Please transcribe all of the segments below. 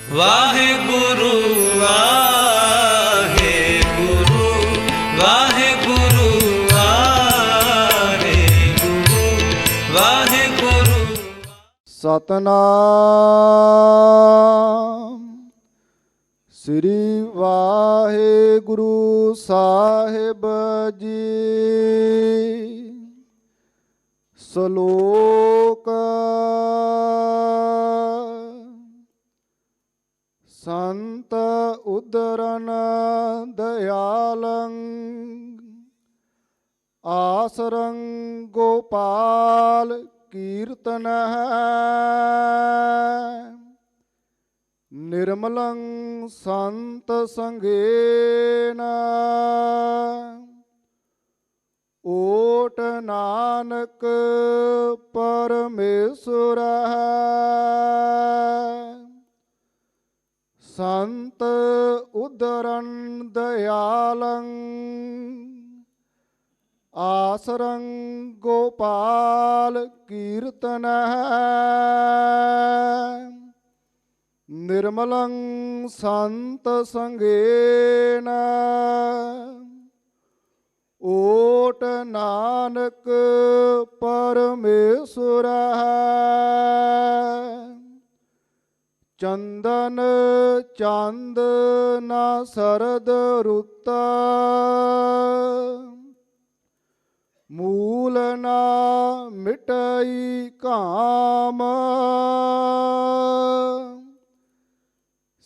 ਵਾਹਿਗੁਰੂ ਵਾਹਿਗੁਰੂ ਵਾਹਿਗੁਰੂ ਵਾਹਿਗੁਰੂ ਵਾਹਿਗੁਰੂ। ਸਤਨਾਮ ਸ੍ਰੀ ਵਾਹਿਗੁਰੂ ਸਾਹਿਬ ਜੀ। ਸ਼ਲੋਕ ਸੰਤ ਉਦਰਨ ਦਇਆਲੰ ਆਸਰੰ ਗੋਪਾਲ ਕੀਰਤਨ ਨਿਰਮਲੰ ਸੰਤ ਸੰਗੇਨ ਓਟ ਨਾਨਕ ਪਰਮੇਸ਼ਰ ਸੰਤ ਉਦਰਨ ਦਇਆਲੰ ਆਸਰੰ ਗੋਪਾਲ ਕੀਰਤਨ ਨਿਰਮਲੰ ਸੰਤ ਸੰਗੇਨ ਓਟ ਨਾਨਕ ਪਰਮੇਸ਼ਰ ਚੰਦਨ ਚੰਦ ਨਾ ਸਰਦ ਰੁੱਤ ਮੂਲ ਨਾ ਮਿਟਈ ਕਾਮ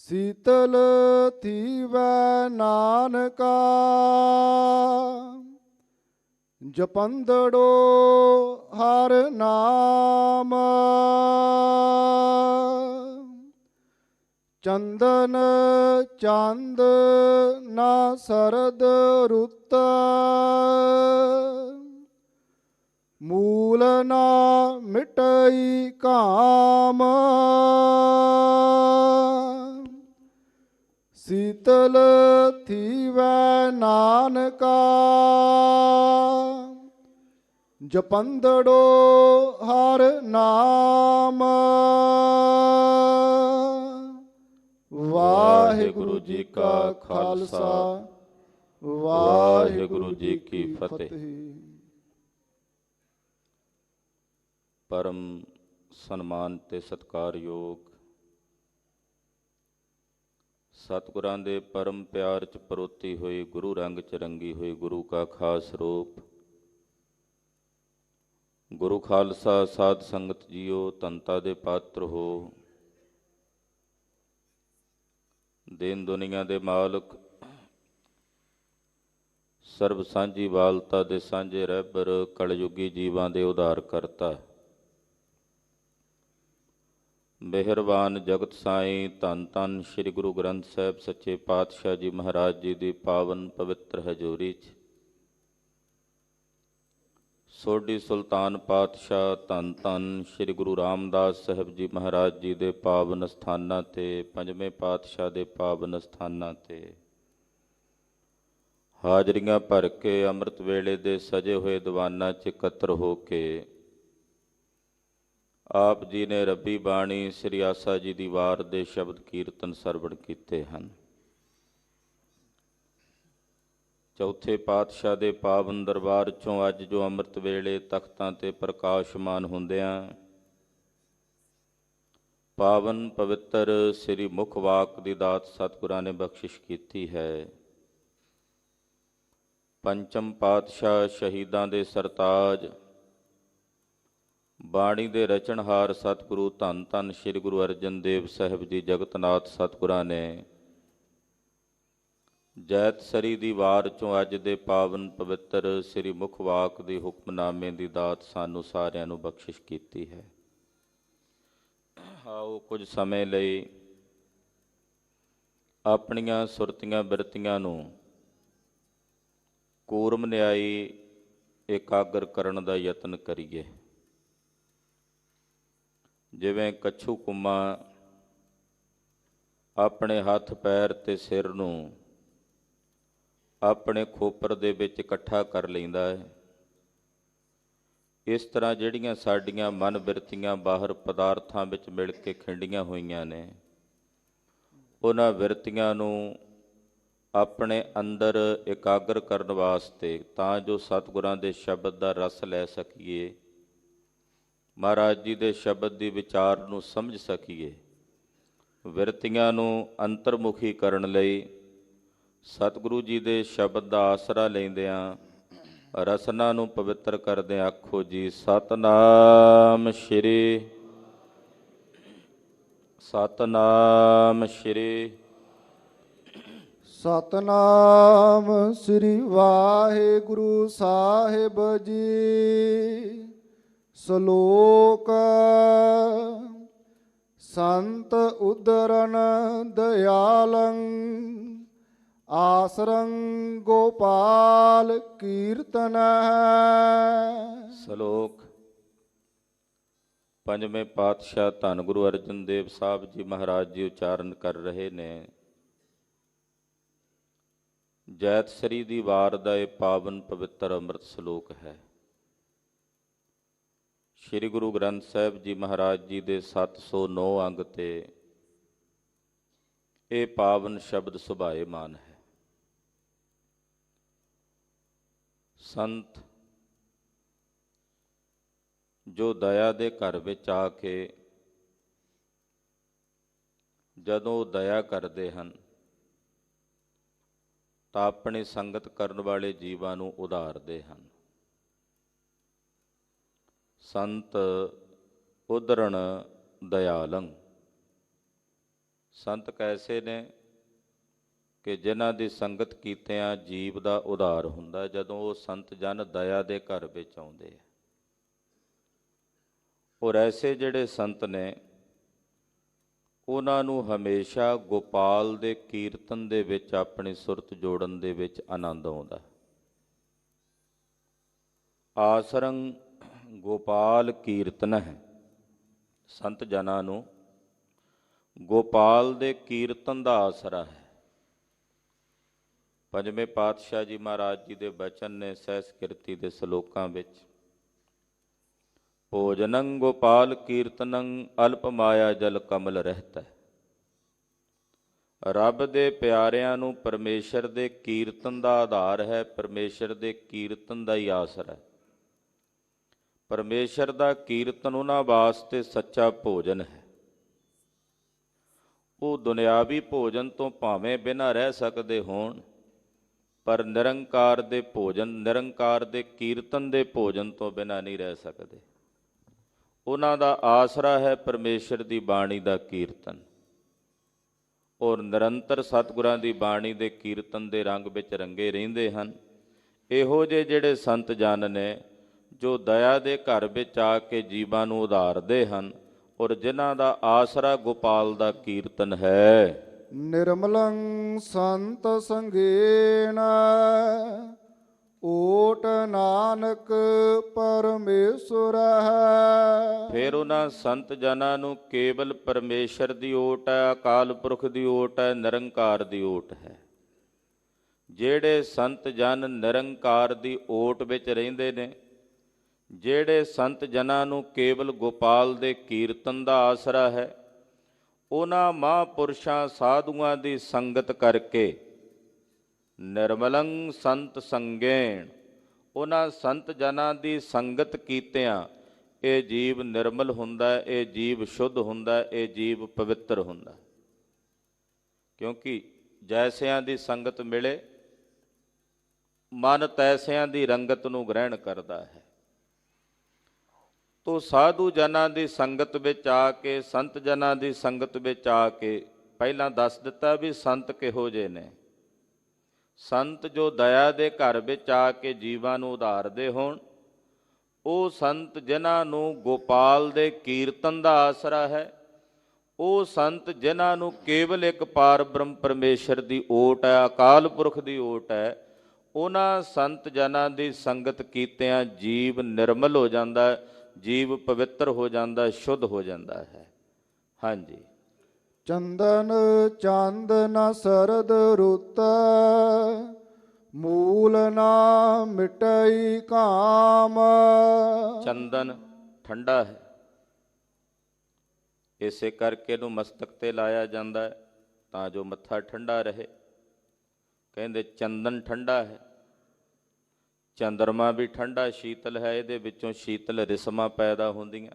ਸੀਤਲ ਥੀਵੈ ਨਾਨਕਾ ਜਪੰਦੜੋ ਹਰ ਨਾਮ ਚੰਦਨ ਚੰਦ ਨਾ ਸਰਦ ਰੁੱਤ ਮੂਲ ਨਾ ਮਿਟਈ ਕਾਮ ਸੀਤਲ ਥੀਵੈ ਨਾਨਕਾ ਜਪੰਦੜੋ ਹਰ ਨਾਮ। ਵਾਹਿਗੁਰੂ ਜੀ ਕਾ ਖਾਲਸਾ ਵਾਹਿਗੁਰੂ ਜੀ ਕੀ ਫਤਿਹ। ਪਰਮ ਸਨਮਾਨ ਤੇ ਸਤਿਕਾਰਯੋਗ ਸਤਿਗੁਰਾਂ ਦੇ ਪਰਮ ਪਿਆਰ 'ਚ ਪਰੋਤੀ ਹੋਈ, ਗੁਰੂ ਰੰਗ 'ਚ ਰੰਗੀ ਹੋਈ ਗੁਰੂ ਕਾ ਖਾਸ ਰੂਪ ਗੁਰੂ ਖਾਲਸਾ ਸਾਧ ਸੰਗਤ ਜੀਓ, ਧੰਤਾ ਦੇ ਪਾਤਰ ਹੋ। ਦੀਨ ਦੁਨੀਆ ਦੇ ਮਾਲਕ, ਸਰਬ ਸਾਂਝੀ ਵਾਲਤਾ ਦੇ ਸਾਂਝੇ ਰਹਿਬਰ, ਕਲਯੁਗੀ ਜੀਵਾਂ ਦੇ ਉਧਾਰ ਕਰਤਾ, ਮਿਹਰਬਾਨ ਜਗਤ ਸਾਈਂ, ਧੰਨ ਧੰਨ ਸ੍ਰੀ ਗੁਰੂ ਗ੍ਰੰਥ ਸਾਹਿਬ ਸੱਚੇ ਪਾਤਸ਼ਾਹ ਜੀ ਮਹਾਰਾਜ ਜੀ ਦੀ ਪਾਵਨ ਪਵਿੱਤਰ ਹਜ਼ੂਰੀ 'ਚ ਸੋਢੀ ਸੁਲਤਾਨ ਪਾਤਸ਼ਾਹ ਧੰਨ ਧੰਨ ਸ੍ਰੀ ਗੁਰੂ ਰਾਮਦਾਸ ਸਾਹਿਬ ਜੀ ਮਹਾਰਾਜ ਜੀ ਦੇ ਪਾਵਨ ਅਸਥਾਨਾਂ 'ਤੇ, ਪੰਜਵੇਂ ਪਾਤਸ਼ਾਹ ਦੇ ਪਾਵਨ ਅਸਥਾਨਾਂ 'ਤੇ ਹਾਜ਼ਰੀਆਂ ਭਰ ਕੇ ਅੰਮ੍ਰਿਤ ਵੇਲੇ ਦੇ ਸਜੇ ਹੋਏ ਦੀਵਾਨਾਂ 'ਚ ਇਕੱਤਰ ਹੋ ਕੇ ਆਪ ਜੀ ਨੇ ਰੱਬੀ ਬਾਣੀ ਸ੍ਰੀ ਆਸਾ ਜੀ ਦੀ ਵਾਰ ਦੇ ਸ਼ਬਦ ਕੀਰਤਨ ਸਰਵਣ ਕੀਤੇ ਹਨ। ਚੌਥੇ ਪਾਤਸ਼ਾਹ ਦੇ ਪਾਵਨ ਦਰਬਾਰ 'ਚੋਂ ਅੱਜ ਜੋ ਅੰਮ੍ਰਿਤ ਵੇਲੇ ਤਖਤਾਂ 'ਤੇ ਪ੍ਰਕਾਸ਼ਮਾਨ ਹੁੰਦਿਆਂ ਪਾਵਨ ਪਵਿੱਤਰ ਸ੍ਰੀ ਮੁਖ ਵਾਕ ਦੀ ਦਾਤ ਸਤਿਗੁਰਾਂ ਨੇ ਬਖਸ਼ਿਸ਼ ਕੀਤੀ ਹੈ। ਪੰਚਮ ਪਾਤਸ਼ਾਹ ਸ਼ਹੀਦਾਂ ਦੇ ਸਰਤਾਜ, ਬਾਣੀ ਦੇ ਰਚਨਹਾਰ ਸਤਿਗੁਰੂ ਧੰਨ ਧੰਨ ਸ੍ਰੀ ਗੁਰੂ ਅਰਜਨ ਦੇਵ ਸਾਹਿਬ ਜੀ ਜਗਤਨਾਥ ਸਤਿਗੁਰਾਂ ਨੇ ਜੈਤਸਰੀ ਦੀ ਵਾਰ 'ਚੋਂ ਅੱਜ ਦੇ ਪਾਵਨ ਪਵਿੱਤਰ ਸ੍ਰੀ ਮੁਖ ਵਾਕ ਦੀ ਹੁਕਮਨਾਮੇ ਦੀ ਦਾਤ ਸਾਨੂੰ ਸਾਰਿਆਂ ਨੂੰ ਬਖਸ਼ਿਸ਼ ਕੀਤੀ ਹੈ। ਆਓ ਕੁਝ ਸਮੇਂ ਲਈ ਆਪਣੀਆਂ ਸੁਰਤੀਆਂ ਬਿਰਤੀਆਂ ਨੂੰ ਕੂਰਮ ਨਿਆਈ ਇਕਾਗਰ ਕਰਨ ਦਾ ਯਤਨ ਕਰੀਏ। ਜਿਵੇਂ ਕੱਛੂ ਕੁੰਮਾ ਆਪਣੇ ਹੱਥ ਪੈਰ ਤੇ ਸਿਰ ਨੂੰ ਆਪਣੇ ਖੋਪਰ ਦੇ ਵਿੱਚ ਇਕੱਠਾ ਕਰ ਲੈਂਦਾ ਹੈ, ਇਸ ਤਰ੍ਹਾਂ ਜਿਹੜੀਆਂ ਸਾਡੀਆਂ ਮਨ ਬਿਰਤੀਆਂ ਬਾਹਰ ਪਦਾਰਥਾਂ ਵਿੱਚ ਮਿਲ ਕੇ ਖਿੰਡੀਆਂ ਹੋਈਆਂ ਨੇ, ਉਹਨਾਂ ਬਿਰਤੀਆਂ ਨੂੰ ਆਪਣੇ ਅੰਦਰ ਇਕਾਗਰ ਕਰਨ ਵਾਸਤੇ, ਤਾਂ ਜੋ ਸਤਿਗੁਰਾਂ ਦੇ ਸ਼ਬਦ ਦਾ ਰਸ ਲੈ ਸਕੀਏ, ਮਹਾਰਾਜ ਜੀ ਦੇ ਸ਼ਬਦ ਦੀ ਵਿਚਾਰ ਨੂੰ ਸਮਝ ਸਕੀਏ। ਬਿਰਤੀਆਂ ਨੂੰ ਅੰਤਰਮੁਖੀ ਕਰਨ ਲਈ ਸਤਿਗੁਰੂ ਜੀ ਦੇ ਸ਼ਬਦ ਦਾ ਆਸਰਾ ਲੈਂਦਿਆਂ ਰਸਨਾ ਨੂੰ ਪਵਿੱਤਰ ਕਰਦੇ ਆਖੋ ਜੀ ਸਤਨਾਮ ਸ਼੍ਰੀ, ਸਤਨਾਮ ਸ਼੍ਰੀ, ਸਤਨਾਮ ਸ੍ਰੀ ਵਾਹਿਗੁਰੂ ਸਾਹਿਬ ਜੀ। ਸ਼ਲੋਕ। ਸੰਤ ਉਦਰਨ ਦਇਆਲੰ ਆਸਰੰ ਗੋਪਾਲ ਕੀਰਤਨ। ਸ਼ਲੋਕ। ਪੰਜਵੇਂ ਪਾਤਸ਼ਾਹ ਧੰਨ ਗੁਰੂ ਅਰਜਨ ਦੇਵ ਸਾਹਿਬ ਜੀ ਮਹਾਰਾਜ ਜੀ ਉਚਾਰਨ ਕਰ ਰਹੇ ਨੇ। ਜੈਤਸਰੀ ਦੀ ਵਾਰ ਦਾ ਇਹ ਪਾਵਨ ਪਵਿੱਤਰ ਅੰਮ੍ਰਿਤ ਸ਼ਲੋਕ ਹੈ। ਸ੍ਰੀ ਗੁਰੂ ਗ੍ਰੰਥ ਸਾਹਿਬ ਜੀ ਮਹਾਰਾਜ ਜੀ ਦੇ 709 ਅੰਗ ਤੇ ਇਹ ਪਾਵਨ ਸ਼ਬਦ ਸੁਭਾਏਮਾਨ ਹੈ। ਸੰਤ ਜੋ ਦਇਆ ਦੇ ਘਰ ਵਿੱਚ ਆ ਕੇ ਜਦੋਂ ਦਇਆ ਕਰਦੇ ਹਨ ਤਾਂ ਆਪਣੀ ਸੰਗਤ ਕਰਨ ਵਾਲੇ ਜੀਵਾਂ ਨੂੰ ਉਧਾਰਦੇ ਹਨ। ਸੰਤ ਉਦਰਣ ਦਇਆਲੰ। ਸੰਤ ਕੈਸੇ ਨੇ ਕਿ ਜਿਨ੍ਹਾਂ ਦੀ ਸੰਗਤ ਕੀਤਿਆਂ ਜੀਵ ਦਾ ਉਧਾਰ ਹੁੰਦਾ ਜਦੋਂ ਉਹ ਸੰਤ ਜਨ ਦਇਆ ਦੇ ਘਰ ਵਿੱਚ ਆਉਂਦੇ ਆ। ਔਰ ਐਸੇ ਜਿਹੜੇ ਸੰਤ ਨੇ ਉਹਨਾਂ ਨੂੰ ਹਮੇਸ਼ਾ ਗੋਪਾਲ ਦੇ ਕੀਰਤਨ ਦੇ ਵਿੱਚ ਆਪਣੀ ਸੁਰਤ ਜੋੜਨ ਦੇ ਵਿੱਚ ਆਨੰਦ ਆਉਂਦਾ। ਆਸਰੰ ਗੋਪਾਲ ਕੀਰਤਨ ਹੈ। ਸੰਤ ਜਨਾਂ ਨੂੰ ਗੋਪਾਲ ਦੇ ਕੀਰਤਨ ਦਾ ਆਸਰਾ ਹੈ। ਪੰਜਵੇਂ ਪਾਤਸ਼ਾਹ ਜੀ ਮਹਾਰਾਜ ਜੀ ਦੇ ਬਚਨ ਨੇ ਸਹਿਸ ਕਿਰਤੀ ਦੇ ਸ਼ਲੋਕਾਂ ਵਿੱਚ ਭੋਜਨੰ ਗੋਪਾਲ ਕੀਰਤਨੰ ਅਲਪ ਮਾਇਆ ਜਲ ਕਮਲ ਰਹਿਤਾ। ਰੱਬ ਦੇ ਪਿਆਰਿਆਂ ਨੂੰ ਪਰਮੇਸ਼ਰ ਦੇ ਕੀਰਤਨ ਦਾ ਆਧਾਰ ਹੈ, ਪਰਮੇਸ਼ਰ ਦੇ ਕੀਰਤਨ ਦਾ ਹੀ ਆਸਰਾ ਹੈ। ਪਰਮੇਸ਼ਰ ਦਾ ਕੀਰਤਨ ਉਹਨਾਂ ਵਾਸਤੇ ਸੱਚਾ ਭੋਜਨ ਹੈ। ਉਹ ਦੁਨਿਆਵੀ ਭੋਜਨ ਤੋਂ ਭਾਵੇਂ ਬਿਨਾਂ ਰਹਿ ਸਕਦੇ ਹੋਣ, ਪਰ ਨਿਰੰਕਾਰ ਦੇ ਭੋਜਨ, ਨਿਰੰਕਾਰ ਦੇ ਕੀਰਤਨ ਦੇ ਭੋਜਨ ਤੋਂ ਬਿਨਾਂ ਨਹੀਂ ਰਹਿ ਸਕਦੇ। ਉਹਨਾਂ ਦਾ ਆਸਰਾ ਹੈ ਪਰਮੇਸ਼ਰ ਦੀ ਬਾਣੀ ਦਾ ਕੀਰਤਨ। ਔਰ ਨਿਰੰਤਰ ਸਤਿਗੁਰਾਂ ਦੀ ਬਾਣੀ ਦੇ ਕੀਰਤਨ ਦੇ ਰੰਗ ਵਿੱਚ ਰੰਗੇ ਰਹਿੰਦੇ ਹਨ। ਇਹੋ ਜਿਹੇ ਜਿਹੜੇ ਸੰਤ ਜਨ ਨੇ ਜੋ ਦਇਆ ਦੇ ਘਰ ਵਿੱਚ ਆ ਕੇ ਜੀਵਾਂ ਨੂੰ ਉਧਾਰਦੇ ਹਨ ਔਰ ਜਿਨ੍ਹਾਂ ਦਾ ਆਸਰਾ ਗੋਪਾਲ ਦਾ ਕੀਰਤਨ ਹੈ। ਨਿਰਮਲੰ ਸੰਤ ਸੰਗੇਨ ਓਟ ਨਾਨਕ ਪਰਮੇਸ਼ਰ ਹੈ। ਫਿਰ ਉਹਨਾਂ ਸੰਤ ਜਨਾਂ ਨੂੰ ਕੇਵਲ ਪਰਮੇਸ਼ਰ ਦੀ ਓਟ ਹੈ, ਅਕਾਲ ਪੁਰਖ ਦੀ ਓਟ ਹੈ, ਨਿਰੰਕਾਰ ਦੀ ਓਟ ਹੈ। ਜਿਹੜੇ ਸੰਤ ਜਨ ਨਿਰੰਕਾਰ ਦੀ ਓਟ ਵਿੱਚ ਰਹਿੰਦੇ ਨੇ, ਜਿਹੜੇ ਸੰਤ ਜਨਾਂ ਨੂੰ ਕੇਵਲ ਗੋਪਾਲ ਦੇ ਕੀਰਤਨ ਦਾ ਆਸਰਾ ਹੈ, ਉਹਨਾਂ ਮਹਾਂਪੁਰਸ਼ਾਂ ਸਾਧੂਆਂ ਦੀ ਸੰਗਤ ਕਰਕੇ ਨਿਰਮਲੰ ਸੰਤ ਸੰਗੇਣ, ਉਹਨਾਂ ਸੰਤ ਜਨਾਂ ਦੀ ਸੰਗਤ ਕੀਤਿਆਂ ਇਹ ਜੀਵ ਨਿਰਮਲ ਹੁੰਦਾ, ਇਹ ਜੀਵ ਸ਼ੁੱਧ ਹੁੰਦਾ, ਇਹ ਜੀਵ ਪਵਿੱਤਰ ਹੁੰਦਾ। ਕਿਉਂਕਿ ਜੈਸਿਆਂ ਦੀ ਸੰਗਤ ਮਿਲੇ ਮਨ ਤੈਸਿਆਂ ਦੀ ਰੰਗਤ ਨੂੰ ਗ੍ਰਹਿਣ ਕਰਦਾ ਹੈ। ਤੋ ਸਾਧੂ ਜਨਾਂ ਦੀ ਸੰਗਤ ਵਿੱਚ ਆ ਕੇ, ਸੰਤ ਜਨਾਂ ਦੀ ਸੰਗਤ ਵਿੱਚ ਆ ਕੇ ਪਹਿਲਾਂ ਦੱਸ ਦਿੱਤਾ ਵੀ ਸੰਤ ਕਿਹੋ ਜਿਹੇ ਨੇ। ਸੰਤ ਜੋ ਦਇਆ ਦੇ ਘਰ ਵਿੱਚ ਆ ਕੇ ਜੀਵਾਂ ਨੂੰ ਉਧਾਰਦੇ ਹੋਣ, ਉਹ ਸੰਤ ਜਿਨ੍ਹਾਂ ਨੂੰ ਗੋਪਾਲ ਦੇ ਕੀਰਤਨ ਦਾ ਆਸਰਾ ਹੈ, ਉਹ ਸੰਤ ਜਿਨ੍ਹਾਂ ਨੂੰ ਕੇਵਲ ਇੱਕ ਪਾਰ ਬ੍ਰਹਮ ਪਰਮੇਸ਼ਰ ਦੀ ਓਟ ਹੈ, ਅਕਾਲ ਪੁਰਖ ਦੀ ਓਟ ਹੈ, ਉਹਨਾਂ ਸੰਤ ਜਨਾਂ ਦੀ ਸੰਗਤ ਕੀਤਿਆਂ ਜੀਵ ਨਿਰਮਲ ਹੋ ਜਾਂਦਾ, ਜੀਵ ਪਵਿੱਤਰ ਹੋ ਜਾਂਦਾ, ਸ਼ੁੱਧ ਹੋ ਜਾਂਦਾ ਹੈ। ਹਾਂਜੀ। ਚੰਦਨ ਚੰਦ ਨ ਸਰਦ ਰੁੱਤ ਮੂਲ ਨਾ ਮਿਟਈ ਕਾਮ। ਚੰਦਨ ਠੰਡਾ ਹੈ, ਇਸੇ ਕਰਕੇ ਇਹਨੂੰ ਮਸਤਕ ਤੇ ਲਾਇਆ ਜਾਂਦਾ ਹੈ। ਤਾਂ ਜੋ ਮੱਥਾ ਠੰਡਾ ਰਹੇ। ਕਹਿੰਦੇ ਚੰਦਨ ਠੰਡਾ ਹੈ, ਚੰਦਰਮਾ ਵੀ ਠੰਡਾ ਸ਼ੀਤਲ ਹੈ, ਇਹਦੇ ਵਿੱਚੋਂ ਸ਼ੀਤਲ ਰਿਸਮਾਂ ਪੈਦਾ ਹੁੰਦੀਆਂ।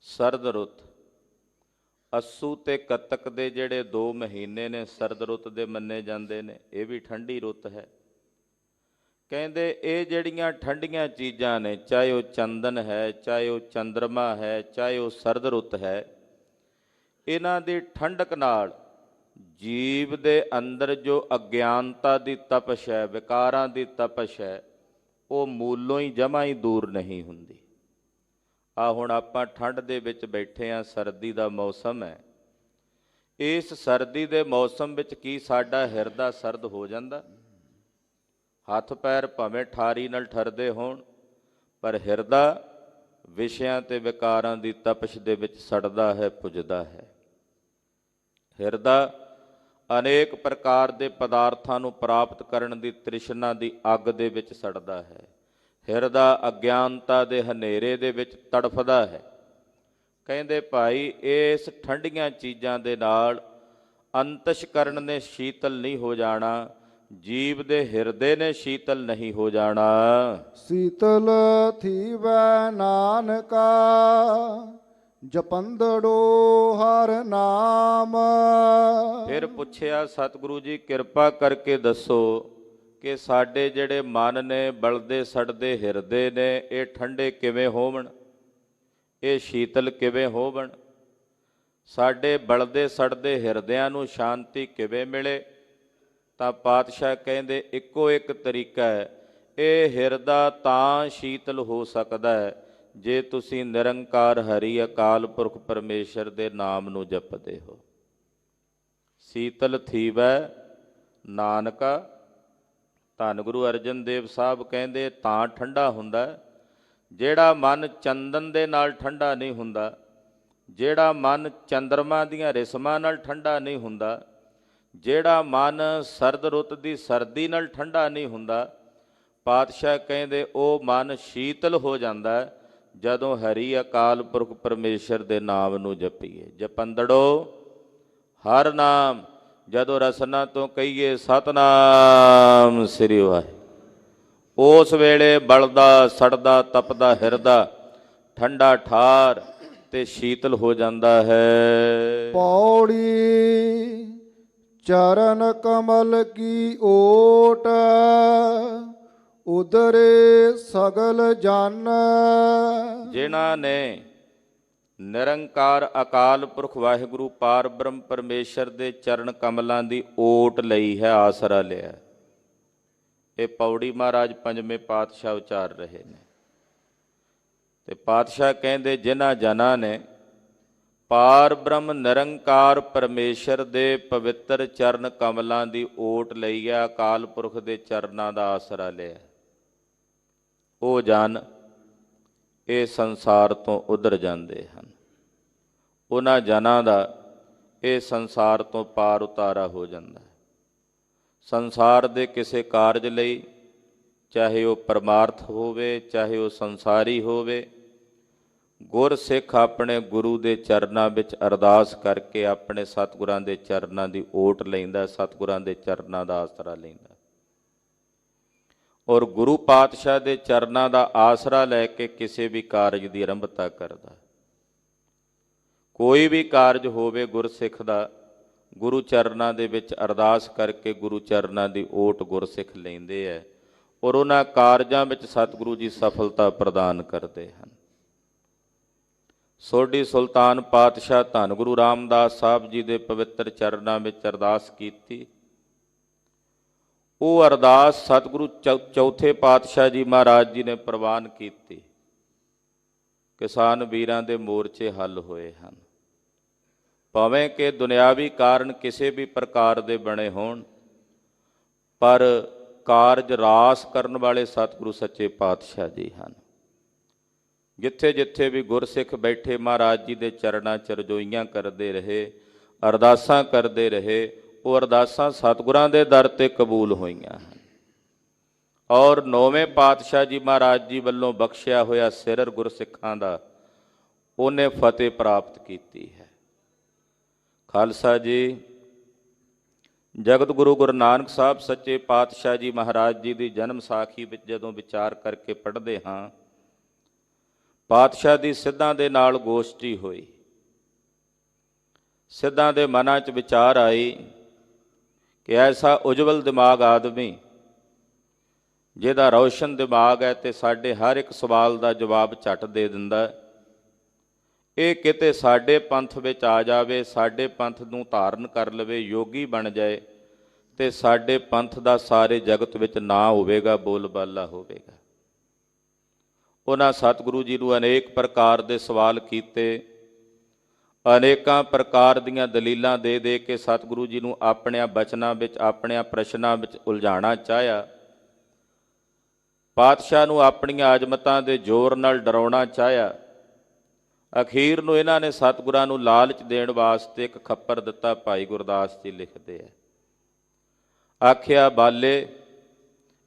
ਸਰਦ ਰੁੱਤ, ਅੱਸੂ ਤੇ ਕੱਤਕ ਦੇ ਜਿਹੜੇ 2 ਮਹੀਨੇ ਨੇ ਸਰਦ ਰੁੱਤ ਦੇ ਮੰਨੇ ਜਾਂਦੇ ਨੇ, ਇਹ ਵੀ ਠੰਡੀ ਰੁੱਤ ਹੈ। ਕਹਿੰਦੇ ਇਹ ਜਿਹੜੀਆਂ ਠੰਡੀਆਂ ਚੀਜ਼ਾਂ ਨੇ, ਚਾਹੇ ਉਹ ਚੰਦਨ ਹੈ, ਚਾਹੇ ਉਹ ਚੰਦਰਮਾ ਹੈ, ਚਾਹੇ ਉਹ ਸਰਦ ਰੁੱਤ ਹੈ, ਇਹਨਾਂ ਦੀ ਠੰਡਕ ਨਾਲ ਜੀਵ ਦੇ ਅੰਦਰ ਜੋ ਅਗਿਆਨਤਾ ਦੀ ਤਪਸ਼ ਹੈ, ਵਿਕਾਰਾਂ ਦੀ ਤਪਸ਼ ਹੈ, ਉਹ ਮੂਲੋਂ ਹੀ ਜਮਾਂ ਹੀ ਦੂਰ ਨਹੀਂ ਹੁੰਦੀ। ਆ ਹੁਣ ਆਪਾਂ ਠੰਡ ਦੇ ਵਿੱਚ ਬੈਠੇ ਹਾਂ, ਸਰਦੀ ਦਾ ਮੌਸਮ ਹੈ। ਇਸ ਸਰਦੀ ਦੇ ਮੌਸਮ ਵਿੱਚ ਕੀ ਸਾਡਾ ਹਿਰਦਾ ਸਰਦ ਹੋ ਜਾਂਦਾ? ਹੱਥ ਪੈਰ ਭਾਵੇਂ ਠਾਰੀ ਨਾਲ ਠਰਦੇ ਹੋਣ, ਪਰ ਹਿਰਦਾ ਵਿਸ਼ਿਆਂ ਤੇ ਵਿਕਾਰਾਂ ਦੀ ਤਪਸ਼ ਦੇ ਵਿੱਚ ਸੜਦਾ ਹੈ, ਪੁੱਜਦਾ ਹੈ। ਹਿਰਦਾ ਅਨੇਕ ਪ੍ਰਕਾਰ ਦੇ ਪਦਾਰਥਾਂ ਨੂੰ ਪ੍ਰਾਪਤ ਕਰਨ ਦੀ ਤ੍ਰਿਸ਼ਨਾ ਦੀ ਅੱਗ ਦੇ ਵਿੱਚ ਸੜਦਾ ਹੈ। ਹਿਰਦਾ ਅਗਿਆਨਤਾ ਦੇ ਹਨੇਰੇ ਦੇ ਵਿੱਚ ਤੜਫਦਾ ਹੈ। ਕਹਿੰਦੇ ਭਾਈ ਇਸ ਠੰਡੀਆਂ ਚੀਜ਼ਾਂ ਦੇ ਨਾਲ ਅੰਤਸ਼ਕਰਨ ਨੇ ਸ਼ੀਤਲ ਨਹੀਂ ਹੋ ਜਾਣਾ, ਜੀਵ ਦੇ ਹਿਰਦੇ ਨੇ ਸ਼ੀਤਲ ਨਹੀਂ ਹੋ ਜਾਣਾ। ਸੀਤਲ ਥੀਵੈ ਨਾਨਕਾ ਜਪੰਦੜੋ ਹਰ ਨਾਮ। ਫਿਰ ਪੁੱਛਿਆ ਸਤਿਗੁਰੂ ਜੀ ਕਿਰਪਾ ਕਰਕੇ ਦੱਸੋ ਕਿ ਸਾਡੇ ਜਿਹੜੇ ਮਨ ਨੇ, ਬਲਦੇ ਸੜਦੇ ਹਿਰਦੇ ਨੇ, ਇਹ ਠੰਡੇ ਕਿਵੇਂ ਹੋਵਣ, ਇਹ ਸ਼ੀਤਲ ਕਿਵੇਂ ਹੋਵਣ? ਸਾਡੇ ਬਲਦੇ ਸੜਦੇ ਹਿਰਦਿਆਂ ਨੂੰ ਸ਼ਾਂਤੀ ਕਿਵੇਂ ਮਿਲੇ? ਤਾਂ ਪਾਤਸ਼ਾਹ ਕਹਿੰਦੇ ਇੱਕੋ ਇੱਕ ਤਰੀਕਾ ਹੈ, ਇਹ ਹਿਰਦਾ ਤਾਂ ਸ਼ੀਤਲ ਹੋ ਸਕਦਾ ਹੈ ਜੇ ਤੁਸੀਂ ਨਿਰੰਕਾਰ ਹਰੀ ਅਕਾਲ ਪੁਰਖ ਪਰਮੇਸ਼ਰ ਦੇ ਨਾਮ ਨੂੰ ਜਪਦੇ ਹੋ। ਸੀਤਲ ਥੀਵੈ ਨਾਨਕਾ, ਧੰਨ ਗੁਰੂ ਅਰਜਨ ਦੇਵ ਸਾਹਿਬ ਕਹਿੰਦੇ ਤਾਂ ਠੰਡਾ ਹੁੰਦਾ ਜਿਹੜਾ ਮਨ ਚੰਦਨ ਦੇ ਨਾਲ ਠੰਡਾ ਨਹੀਂ ਹੁੰਦਾ, ਜਿਹੜਾ ਮਨ ਚੰਦਰਮਾ ਦੀਆਂ ਰਿਸਮਾਂ ਨਾਲ ਠੰਡਾ ਨਹੀਂ ਹੁੰਦਾ, ਜਿਹੜਾ ਮਨ ਸਰਦ ਰੁੱਤ ਦੀ ਸਰਦੀ ਨਾਲ ਠੰਡਾ ਨਹੀਂ ਹੁੰਦਾ। ਪਾਤਸ਼ਾਹ ਕਹਿੰਦੇ ਉਹ ਮਨ ਸ਼ੀਤਲ ਹੋ ਜਾਂਦਾ ਜਦੋਂ ਹਰੀ ਅਕਾਲ ਪੁਰਖ ਪਰਮੇਸ਼ਰ ਦੇ ਨਾਮ ਨੂੰ ਜਪੀਏ। ਜਪੰਦੜੋ ਹਰ ਨਾਮ, ਜਦੋਂ ਰਸਨਾ ਤੋਂ ਕਹੀਏ ਸਤਨਾਮ ਸ੍ਰੀ ਵਾਹਿਗੁਰੂ, ਉਸ ਵੇਲੇ ਬਲਦਾ ਸੜਦਾ ਤਪਦਾ ਹਿਰਦਾ ਠੰਡਾ ਠਾਰ ਤੇ ਸ਼ੀਤਲ ਹੋ ਜਾਂਦਾ ਹੈ। ਪੌੜੀ ਚਰਨ ਕਮਲ ਕੀ ਓਟ ਉਦਰੇ ਸਗਲ ਜਨ। ਜਿਨ੍ਹਾਂ ਨੇ ਨਿਰੰਕਾਰ ਅਕਾਲ ਪੁਰਖ ਵਾਹਿਗੁਰੂ ਪਾਰ ਬ੍ਰਹਮ ਪਰਮੇਸ਼ਰ ਦੇ ਚਰਨ ਕਮਲਾਂ ਦੀ ਓਟ ਲਈ ਹੈ, ਆਸਰਾ ਲਿਆ। ਇਹ ਪੌੜੀ ਮਹਾਰਾਜ ਪੰਜਵੇਂ ਪਾਤਸ਼ਾਹ ਉਚਾਰ ਰਹੇ ਨੇ। ਤੇ ਪਾਤਸ਼ਾਹ ਕਹਿੰਦੇ ਜਿਨ੍ਹਾਂ ਜਨਾਂ ਨੇ ਪਾਰ ਬ੍ਰਹਮ ਨਿਰੰਕਾਰ ਪਰਮੇਸ਼ਰ ਦੇ ਪਵਿੱਤਰ ਚਰਨ ਕਮਲਾਂ ਦੀ ਓਟ ਲਈ ਹੈ, ਅਕਾਲ ਪੁਰਖ ਦੇ ਚਰਨਾਂ ਦਾ ਆਸਰਾ ਲਿਆ, ਉਹ ਜਨ ਇਹ ਸੰਸਾਰ ਤੋਂ ਉਧਰ ਜਾਂਦੇ ਹਨ। ਉਹਨਾਂ ਜਨਾਂ ਦਾ ਇਹ ਸੰਸਾਰ ਤੋਂ ਪਾਰ ਉਤਾਰਾ ਹੋ ਜਾਂਦਾ ਹੈ। ਸੰਸਾਰ ਦੇ ਕਿਸੇ ਕਾਰਜ ਲਈ, ਚਾਹੇ ਉਹ ਪਰਮਾਰਥ ਹੋਵੇ, ਚਾਹੇ ਉਹ ਸੰਸਾਰੀ ਹੋਵੇ, ਗੁਰਸਿੱਖ ਆਪਣੇ ਗੁਰੂ ਦੇ ਚਰਨਾਂ ਵਿੱਚ ਅਰਦਾਸ ਕਰਕੇ ਆਪਣੇ ਸਤਿਗੁਰਾਂ ਦੇ ਚਰਨਾਂ ਦੀ ਓਟ ਲੈਂਦਾ, ਸਤਿਗੁਰਾਂ ਦੇ ਚਰਨਾਂ ਦਾ ਆਸਰਾ ਲੈਂਦਾ। ਔਰ ਗੁਰੂ ਪਾਤਸ਼ਾਹ ਦੇ ਚਰਨਾਂ ਦਾ ਆਸਰਾ ਲੈ ਕੇ ਕਿਸੇ ਵੀ ਕਾਰਜ ਦੀ ਆਰੰਭਤਾ ਕਰਦਾ। ਕੋਈ ਵੀ ਕਾਰਜ ਹੋਵੇ ਗੁਰਸਿੱਖ ਦਾ, ਗੁਰੂ ਚਰਨਾਂ ਦੇ ਵਿੱਚ ਅਰਦਾਸ ਕਰਕੇ ਗੁਰੂ ਚਰਨਾਂ ਦੀ ਓਟ ਗੁਰਸਿੱਖ ਲੈਂਦੇ ਹੈ, ਔਰ ਉਹਨਾਂ ਕਾਰਜਾਂ ਵਿੱਚ ਸਤਿਗੁਰੂ ਜੀ ਸਫਲਤਾ ਪ੍ਰਦਾਨ ਕਰਦੇ ਹਨ। ਸੋਢੀ ਸੁਲਤਾਨ ਪਾਤਸ਼ਾਹ ਧੰਨ ਗੁਰੂ ਰਾਮਦਾਸ ਸਾਹਿਬ ਜੀ ਦੇ ਪਵਿੱਤਰ ਚਰਨਾਂ ਵਿੱਚ ਅਰਦਾਸ ਕੀਤੀ। ਉਹ ਅਰਦਾਸ ਸਤਿਗੁਰੂ ਚੌਥੇ ਪਾਤਸ਼ਾਹ ਜੀ ਮਹਾਰਾਜ ਜੀ ਨੇ ਪ੍ਰਵਾਨ ਕੀਤੀ। ਕਿਸਾਨ ਵੀਰਾਂ ਦੇ ਮੋਰਚੇ ਹੱਲ ਹੋਏ ਹਨ। ਭਾਵੇਂ ਕਿ ਦੁਨਿਆਵੀ ਕਾਰਨ ਕਿਸੇ ਵੀ ਪ੍ਰਕਾਰ ਦੇ ਬਣੇ ਹੋਣ, ਪਰ ਕਾਰਜ ਰਾਸ ਕਰਨ ਵਾਲੇ ਸਤਿਗੁਰੂ ਸੱਚੇ ਪਾਤਸ਼ਾਹ ਜੀ ਹਨ। ਜਿੱਥੇ ਜਿੱਥੇ ਵੀ ਗੁਰਸਿੱਖ ਬੈਠੇ ਮਹਾਰਾਜ ਜੀ ਦੇ ਚਰਨਾਂ 'ਚ ਰਜੋਈਆਂ ਕਰਦੇ ਰਹੇ, ਅਰਦਾਸਾਂ ਕਰਦੇ ਰਹੇ, ਉਹ ਅਰਦਾਸਾਂ ਸਤਿਗੁਰਾਂ ਦੇ ਦਰ 'ਤੇ ਕਬੂਲ ਹੋਈਆਂ ਹਨ। ਔਰ ਨੌਵੇਂ ਪਾਤਸ਼ਾਹ ਜੀ ਮਹਾਰਾਜ ਜੀ ਵੱਲੋਂ ਬਖਸ਼ਿਆ ਹੋਇਆ ਸਿਰ ਗੁਰਸਿੱਖਾਂ ਦਾ ਉਹਨੇ ਫਤਿਹ ਪ੍ਰਾਪਤ ਕੀਤੀ ਹੈ। ਖਾਲਸਾ ਜੀ, ਜਗਤ ਗੁਰੂ ਗੁਰੂ ਨਾਨਕ ਸਾਹਿਬ ਸੱਚੇ ਪਾਤਸ਼ਾਹ ਜੀ ਮਹਾਰਾਜ ਜੀ ਦੀ ਜਨਮ ਸਾਖੀ ਵਿੱਚ ਜਦੋਂ ਵਿਚਾਰ ਕਰਕੇ ਪੜ੍ਹਦੇ ਹਾਂ, ਪਾਤਸ਼ਾਹ ਦੀ ਸਿੱਧਾਂ ਦੇ ਨਾਲ ਗੋਸ਼ਟੀ ਹੋਈ। ਸਿੱਧਾਂ ਦੇ ਮਨਾਂ 'ਚ ਵਿਚਾਰ ਆਈ ਕਿ ਐਸਾ ਉਜਵਲ ਦਿਮਾਗ ਆਦਮੀ, ਜਿਹਦਾ ਰੌਸ਼ਨ ਦਿਮਾਗ ਹੈ ਤੇ ਸਾਡੇ ਹਰ ਇੱਕ ਸਵਾਲ ਦਾ ਜਵਾਬ ਝੱਟ ਦੇ ਦਿੰਦਾ, ਇਹ ਕਿਤੇ ਸਾਡੇ ਪੰਥ ਵਿੱਚ ਆ ਜਾਵੇ, ਸਾਡੇ ਪੰਥ ਨੂੰ ਧਾਰਨ ਕਰ ਲਵੇ, ਯੋਗੀ ਬਣ ਜਾਏ ਤੇ ਸਾਡੇ ਪੰਥ ਦਾ ਸਾਰੇ ਜਗਤ ਵਿੱਚ ਨਾਂ ਹੋਵੇਗਾ, ਬੋਲਬਾਲਾ ਹੋਵੇਗਾ। ਉਹਨਾਂ ਸਤਿਗੁਰੂ ਜੀ ਨੂੰ ਅਨੇਕ ਪ੍ਰਕਾਰ ਦੇ ਸਵਾਲ ਕੀਤੇ, ਅਨੇਕਾਂ ਪ੍ਰਕਾਰ ਦੀਆਂ ਦਲੀਲਾਂ ਦੇ ਦੇ ਕੇ ਸਤਿਗੁਰੂ ਜੀ ਨੂੰ ਆਪਣਿਆਂ ਬਚਨਾਂ ਵਿੱਚ, ਆਪਣਿਆਂ ਪ੍ਰਸ਼ਨਾਂ ਵਿੱਚ ਉਲਝਾਉਣਾ ਚਾਹਿਆ। ਪਾਤਸ਼ਾਹ ਨੂੰ ਆਪਣੀਆਂ ਆਜ਼ਮਤਾਂ ਦੇ ਜ਼ੋਰ ਨਾਲ ਡਰਾਉਣਾ ਚਾਹਿਆ। ਅਖੀਰ ਨੂੰ ਇਹਨਾਂ ਨੇ ਸਤਿਗੁਰਾਂ ਨੂੰ ਲਾਲਚ ਦੇਣ ਵਾਸਤੇ ਇੱਕ ਖੱਪਰ ਦਿੱਤਾ। ਭਾਈ ਗੁਰਦਾਸ ਜੀ ਲਿਖਦੇ ਆ, ਆਖਿਆ ਬਾਲੇ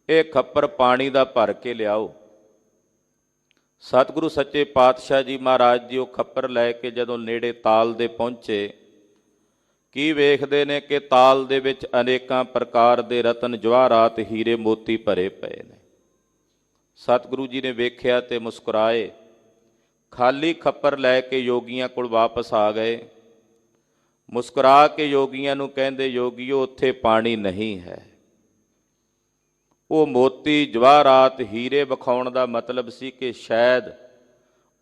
ਇਹ ਖੱਪਰ ਪਾਣੀ ਦਾ ਭਰ ਕੇ ਲਿਆਓ। ਸਤਿਗੁਰੂ ਸੱਚੇ ਪਾਤਸ਼ਾਹ ਜੀ ਮਹਾਰਾਜ ਜੀ ਉਹ ਖੱਪਰ ਲੈ ਕੇ ਜਦੋਂ ਨੇੜੇ ਤਾਲ ਦੇ ਪਹੁੰਚੇ, ਕੀ ਵੇਖਦੇ ਨੇ ਕਿ ਤਾਲ ਦੇ ਵਿੱਚ ਅਨੇਕਾਂ ਪ੍ਰਕਾਰ ਦੇ ਰਤਨ, ਜਵਾਹਰਾਤ, ਹੀਰੇ ਮੋਤੀ ਭਰੇ ਪਏ ਨੇ। ਸਤਿਗੁਰੂ ਜੀ ਨੇ ਵੇਖਿਆ ਤੇ ਮੁਸਕਰਾਏ। ਖਾਲੀ ਖੱਪਰ ਲੈ ਕੇ ਯੋਗੀਆਂ ਕੋਲ ਵਾਪਸ ਆ ਗਏ। ਮੁਸਕਰਾ ਕੇ ਯੋਗੀਆਂ ਨੂੰ ਕਹਿੰਦੇ, ਯੋਗੀਓ ਉੱਥੇ ਪਾਣੀ ਨਹੀਂ ਹੈ। ਉਹ ਮੋਤੀ, ਜਵਾਹਰਾਤ, ਹੀਰੇ ਵਿਖਾਉਣ ਦਾ ਮਤਲਬ ਸੀ ਕਿ ਸ਼ਾਇਦ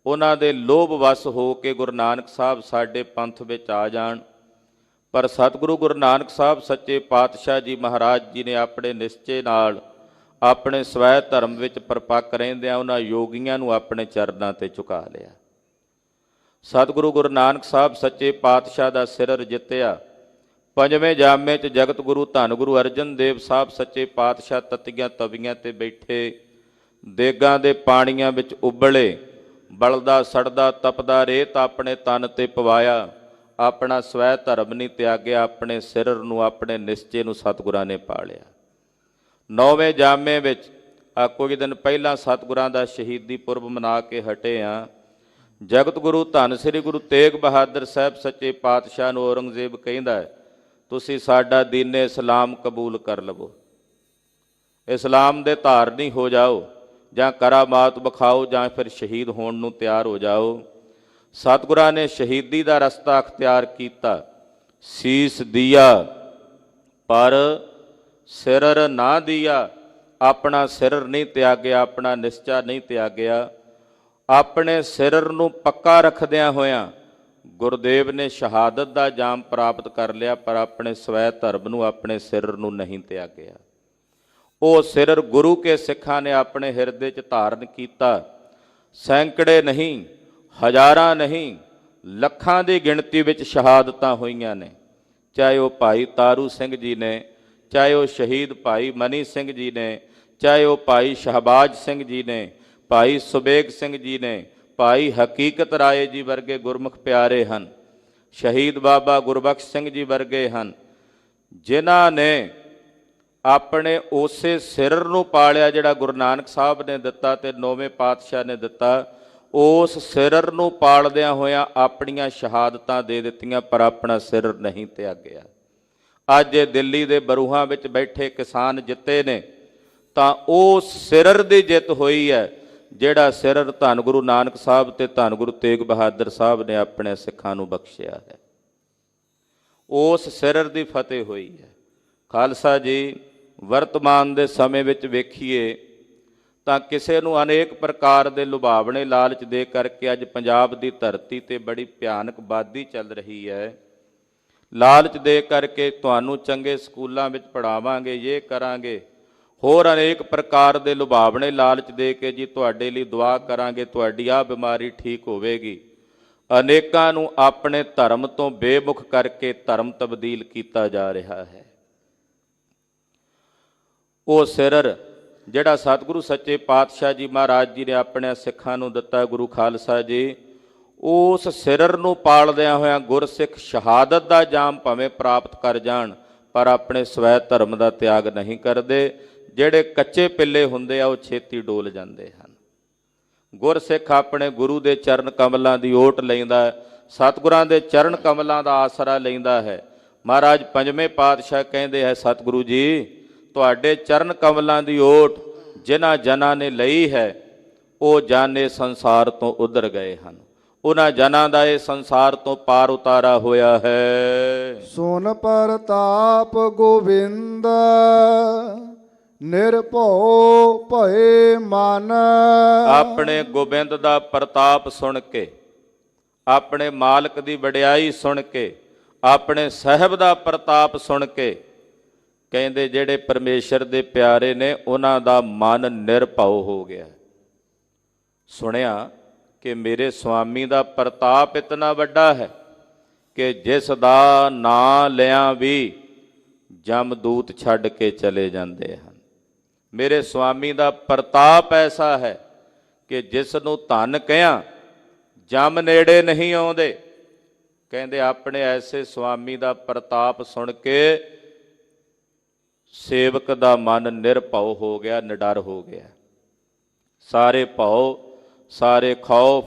ਉਹਨਾਂ ਦੇ ਲੋਭ ਵਸ ਹੋ ਕੇ ਗੁਰੂ ਨਾਨਕ ਸਾਹਿਬ ਸਾਡੇ ਪੰਥ ਵਿੱਚ ਆ ਜਾਣ। ਪਰ ਸਤਿਗੁਰੂ ਗੁਰੂ ਨਾਨਕ ਸਾਹਿਬ ਸੱਚੇ ਪਾਤਸ਼ਾਹ ਜੀ ਮਹਾਰਾਜ ਜੀ ਨੇ ਆਪਣੇ ਨਿਸ਼ਚੇ ਨਾਲ, ਆਪਣੇ ਸਵੈ ਧਰਮ ਵਿੱਚ ਪਰਪੱਕ ਰਹਿੰਦਿਆਂ ਉਹਨਾਂ ਯੋਗੀਆਂ ਨੂੰ ਆਪਣੇ ਚਰਨਾਂ 'ਤੇ ਝੁਕਾ ਲਿਆ। ਸਤਿਗੁਰੂ ਗੁਰੂ ਨਾਨਕ ਸਾਹਿਬ ਸੱਚੇ ਪਾਤਸ਼ਾਹ ਦਾ ਸਿਰ ਜਿੱਤਿਆ। ਪੰਜਵੇਂ ਜਾਮੇ 'ਚ ਜਗਤ ਗੁਰੂ ਧੰਨ ਗੁਰੂ ਅਰਜਨ ਦੇਵ ਸਾਹਿਬ ਸੱਚੇ ਪਾਤਸ਼ਾਹ ਤਤੀਆਂ ਤਵੀਆਂ 'ਤੇ ਬੈਠੇ, ਦੇਗਾਂ ਦੇ ਪਾਣੀਆਂ ਵਿੱਚ ਉਬਲੇ, ਬਲਦਾ ਸੜਦਾ ਤਪਦਾ ਰੇਤ ਆਪਣੇ ਤਨ 'ਤੇ ਪਵਾਇਆ। ਆਪਣਾ ਸਵੈ ਧਰਮ ਨਹੀਂ ਤਿਆਗਿਆ, ਆਪਣੇ ਸਿਰ ਨੂੰ, ਆਪਣੇ ਨਿਸ਼ਚੇ ਨੂੰ ਸਤਿਗੁਰਾਂ ਨੇ ਪਾਲਿਆ। ਨੌਵੇਂ ਜਾਮੇ ਵਿੱਚ ਕੁਝ ਦਿਨ ਪਹਿਲਾਂ ਸਤਿਗੁਰਾਂ ਦਾ ਸ਼ਹੀਦੀ ਪੁਰਬ ਮਨਾ ਕੇ ਹਟੇ ਹਾਂ। ਜਗਤ ਗੁਰੂ ਧੰਨ ਸ੍ਰੀ ਗੁਰੂ ਤੇਗ ਬਹਾਦਰ ਸਾਹਿਬ ਸੱਚੇ ਪਾਤਸ਼ਾਹ ਨੂੰ ਔਰੰਗਜ਼ੇਬ ਕਹਿੰਦਾ, ਤੁਸੀਂ ਸਾਡਾ ਦੀਨ ਇਸਲਾਮ ਕਬੂਲ ਕਰ ਲਵੋ, ਇਸਲਾਮ ਦੇ ਧਾਰਨੀ ਹੋ ਜਾਓ, ਜਾਂ ਕਰਾਮਾਤ ਵਿਖਾਓ, ਜਾਂ ਫਿਰ ਸ਼ਹੀਦ ਹੋਣ ਨੂੰ ਤਿਆਰ ਹੋ ਜਾਓ। ਸਤਿਗੁਰਾਂ ਨੇ ਸ਼ਹੀਦੀ ਦਾ ਰਸਤਾ ਅਖਤਿਆਰ ਕੀਤਾ। ਸੀਸ ਦੀਆ ਪਰ ਸਿਰ ਨਾ ਦੀਆ। ਆਪਣਾ ਸਿਰ ਨਹੀਂ ਤਿਆਗਿਆ, ਆਪਣਾ ਨਿਸ਼ਚਾ ਨਹੀਂ ਤਿਆਗਿਆ। ਆਪਣੇ ਸਿਰ ਨੂੰ ਪੱਕਾ ਰੱਖਦਿਆਂ ਹੋਇਆਂ ਗੁਰਦੇਵ ਨੇ ਸ਼ਹਾਦਤ ਦਾ ਜਾਮ ਪ੍ਰਾਪਤ ਕਰ ਲਿਆ, ਪਰ ਆਪਣੇ ਸਵੈ ਧਰਮ ਨੂੰ, ਆਪਣੇ ਸਿਰ ਨੂੰ ਨਹੀਂ ਤਿਆਗਿਆ। ਉਹ ਸਿਰ ਗੁਰੂ ਕੇ ਸਿੱਖਾਂ ਨੇ ਆਪਣੇ ਹਿਰਦੇ 'ਚ ਧਾਰਨ ਕੀਤਾ। ਸੈਂਕੜੇ ਨਹੀਂ, ਹਜ਼ਾਰਾਂ ਨਹੀਂ, ਲੱਖਾਂ ਦੀ ਗਿਣਤੀ ਵਿੱਚ ਸ਼ਹਾਦਤਾਂ ਹੋਈਆਂ ਨੇ। ਚਾਹੇ ਉਹ ਭਾਈ ਤਾਰੂ ਸਿੰਘ ਜੀ ਨੇ, ਚਾਹੇ ਉਹ ਸ਼ਹੀਦ ਭਾਈ ਮਨੀ ਸਿੰਘ ਜੀ ਨੇ, ਚਾਹੇ ਉਹ ਭਾਈ ਸ਼ਹਬਾਜ਼ ਸਿੰਘ ਜੀ ਨੇ, ਭਾਈ ਸੁਬੇਗ ਸਿੰਘ ਜੀ ਨੇ, ਭਾਈ ਹਕੀਕਤ ਰਾਏ ਜੀ ਵਰਗੇ ਗੁਰਮੁਖ ਪਿਆਰੇ ਹਨ, ਸ਼ਹੀਦ ਬਾਬਾ ਗੁਰਬਖਸ਼ ਸਿੰਘ ਜੀ ਵਰਗੇ ਹਨ, ਜਿਨ੍ਹਾਂ ਨੇ ਆਪਣੇ ਉਸੇ ਸਿਰ ਨੂੰ ਪਾਲਿਆ ਜਿਹੜਾ ਗੁਰੂ ਨਾਨਕ ਸਾਹਿਬ ਨੇ ਦਿੱਤਾ ਤੇ ਨੌਵੇਂ ਪਾਤਸ਼ਾਹ ਨੇ ਦਿੱਤਾ। ਉਸ ਸਿਰ ਨੂੰ ਪਾਲਦਿਆਂ ਹੋਇਆਂ ਆਪਣੀਆਂ ਸ਼ਹਾਦਤਾਂ ਦੇ ਦਿੱਤੀਆਂ, ਪਰ ਆਪਣਾ ਸਿਰ ਨਹੀਂ ਤਿਆਗਿਆ। ਅੱਜ ਦਿੱਲੀ ਦੇ ਬਰੂਹਾਂ ਵਿੱਚ ਬੈਠੇ ਕਿਸਾਨ ਜਿੱਤੇ ਨੇ ਤਾਂ ਉਹ ਸਿਰ ਦੀ ਜਿੱਤ ਹੋਈ ਹੈ, ਜਿਹੜਾ ਸਿਰ ਧੰਨ ਗੁਰੂ ਨਾਨਕ ਸਾਹਿਬ ਤੇ ਧੰਨ ਗੁਰੂ ਤੇਗ ਬਹਾਦਰ ਸਾਹਿਬ ਨੇ ਆਪਣੇ ਸਿੱਖਾਂ ਨੂੰ ਬਖਸ਼ਿਆ ਹੈ। ਉਸ ਸਿਰ ਦੀ ਫਤਿਹ ਹੋਈ ਹੈ। ਖਾਲਸਾ ਜੀ, ਵਰਤਮਾਨ ਦੇ ਸਮੇਂ ਵਿੱਚ ਵੇਖੀਏ ਤਾਂ ਕਿਸੇ ਨੂੰ ਅਨੇਕ ਪ੍ਰਕਾਰ ਦੇ ਲੁਭਾਵਣੇ ਲਾਲਚ ਦੇ ਕਰਕੇ ਅੱਜ ਪੰਜਾਬ ਦੀ ਧਰਤੀ ਤੇ ਬੜੀ ਭਿਆਨਕ ਬਾਦੀ ਚੱਲ ਰਹੀ ਹੈ। ਲਾਲਚ ਦੇ ਕਰਕੇ ਤੁਹਾਨੂੰ ਚੰਗੇ ਸਕੂਲਾਂ ਵਿੱਚ ਪੜ੍ਹਾਵਾਂਗੇ, ਇਹ ਕਰਾਂਗੇ, ਹੋਰ ਅਨੇਕ ਪ੍ਰਕਾਰ ਦੇ ਲੁਭਾਵਣੇ ਲਾਲਚ ਦੇ ਕੇ ਜੀ ਤੁਹਾਡੇ ਲਈ ਦੁਆ ਕਰਾਂਗੇ, ਤੁਹਾਡੀ ਆਹ ਬਿਮਾਰੀ ਠੀਕ ਹੋਵੇਗੀ। ਅਨੇਕਾਂ ਨੂੰ ਆਪਣੇ ਧਰਮ ਤੋਂ ਬੇਮੁਖ ਕਰਕੇ ਧਰਮ ਤਬਦੀਲ ਕੀਤਾ ਜਾ ਰਿਹਾ ਹੈ। ਉਹ ਸਿਰ ਜਿਹੜਾ ਸਤਿਗੁਰੂ ਸੱਚੇ ਪਾਤਸ਼ਾਹ ਜੀ ਮਹਾਰਾਜ ਜੀ ਨੇ ਆਪਣੇ ਸਿੱਖਾਂ ਨੂੰ ਦਿੱਤਾ, ਗੁਰੂ ਖਾਲਸਾ ਜੀ, ਉਸ ਸਿਰ ਨੂੰ ਪਾਲਦਿਆਂ ਹੋਇਆਂ ਗੁਰਸਿੱਖ ਸ਼ਹਾਦਤ ਦਾ ਜਾਮ ਭਾਵੇਂ ਪ੍ਰਾਪਤ ਕਰ ਜਾਣ, ਪਰ ਆਪਣੇ ਸਵੈ ਧਰਮ ਦਾ ਤਿਆਗ ਨਹੀਂ ਕਰਦੇ। ਜਿਹੜੇ ਕੱਚੇ ਪਿੱਲੇ ਹੁੰਦੇ ਆ ਉਹ ਛੇਤੀ ਡੋਲ ਜਾਂਦੇ ਹਨ। ਗੁਰਸਿੱਖ ਆਪਣੇ ਗੁਰੂ ਦੇ ਚਰਨ ਕਮਲਾਂ ਦੀ ਓਟ ਲੈਂਦਾ, ਸਤਿਗੁਰਾਂ ਦੇ ਚਰਨ ਕਮਲਾਂ ਦਾ ਆਸਰਾ ਲੈਂਦਾ ਹੈ। ਮਹਾਰਾਜ ਪੰਜਵੇਂ ਪਾਤਸ਼ਾਹ ਕਹਿੰਦੇ ਹੈ, ਸਤਿਗੁਰੂ ਜੀ ਤੁਹਾਡੇ ਚਰਨ ਕਮਲਾਂ ਦੀ ਓਟ ਜਿਨ੍ਹਾਂ ਜਨਾਂ ਨੇ ਲਈ ਹੈ, ਉਹ ਜਨ ਇਸ ਸੰਸਾਰ ਤੋਂ ਉਧਰ ਗਏ ਹਨ। ਉਹਨਾਂ ਜਨਾਂ ਦਾ ਇਹ ਸੰਸਾਰ ਤੋਂ ਪਾਰ ਉਤਾਰਾ ਹੋਇਆ ਹੈ। ਸੁਨ ਪ੍ਰਤਾਪ ਗੋਬਿੰਦ ਨਿਰਭਉ ਭਏ ਮਨ। ਆਪਣੇ ਗੋਬਿੰਦ ਦਾ ਪ੍ਰਤਾਪ ਸੁਣ ਕੇ, ਆਪਣੇ ਮਾਲਕ ਦੀ ਵਡਿਆਈ ਸੁਣ ਕੇ, ਆਪਣੇ ਸਾਹਿਬ ਦਾ ਪ੍ਰਤਾਪ ਸੁਣ ਕੇ ਕਹਿੰਦੇ ਜਿਹੜੇ ਪਰਮੇਸ਼ਰ ਦੇ ਪਿਆਰੇ ਨੇ ਉਹਨਾਂ ਦਾ ਮਨ ਨਿਰਭਉ ਹੋ ਗਿਆ। ਸੁਣਿਆ ਕਿ ਮੇਰੇ ਸੁਆਮੀ ਦਾ ਪ੍ਰਤਾਪ ਇਤਨਾ ਵੱਡਾ ਹੈ ਕਿ ਜਿਸ ਦਾ ਨਾਂ ਲਿਆਂ ਵੀ ਜਮਦੂਤ ਛੱਡ ਕੇ ਚਲੇ ਜਾਂਦੇ ਹਨ। ਮੇਰੇ ਸੁਆਮੀ ਦਾ ਪ੍ਰਤਾਪ ਐਸਾ ਹੈ ਕਿ ਜਿਸ ਨੂੰ ਧਨ ਕਹਿਆ ਜਮ ਨੇੜੇ ਨਹੀਂ ਆਉਂਦੇ। ਕਹਿੰਦੇ ਆਪਣੇ ਐਸੇ ਸੁਆਮੀ ਦਾ ਪ੍ਰਤਾਪ ਸੁਣ ਕੇ ਸੇਵਕ ਦਾ ਮਨ ਨਿਰਭਉ ਹੋ ਗਿਆ, ਨਿਡਰ ਹੋ ਗਿਆ। ਸਾਰੇ ਭਉ, ਸਾਰੇ ਖੌਫ,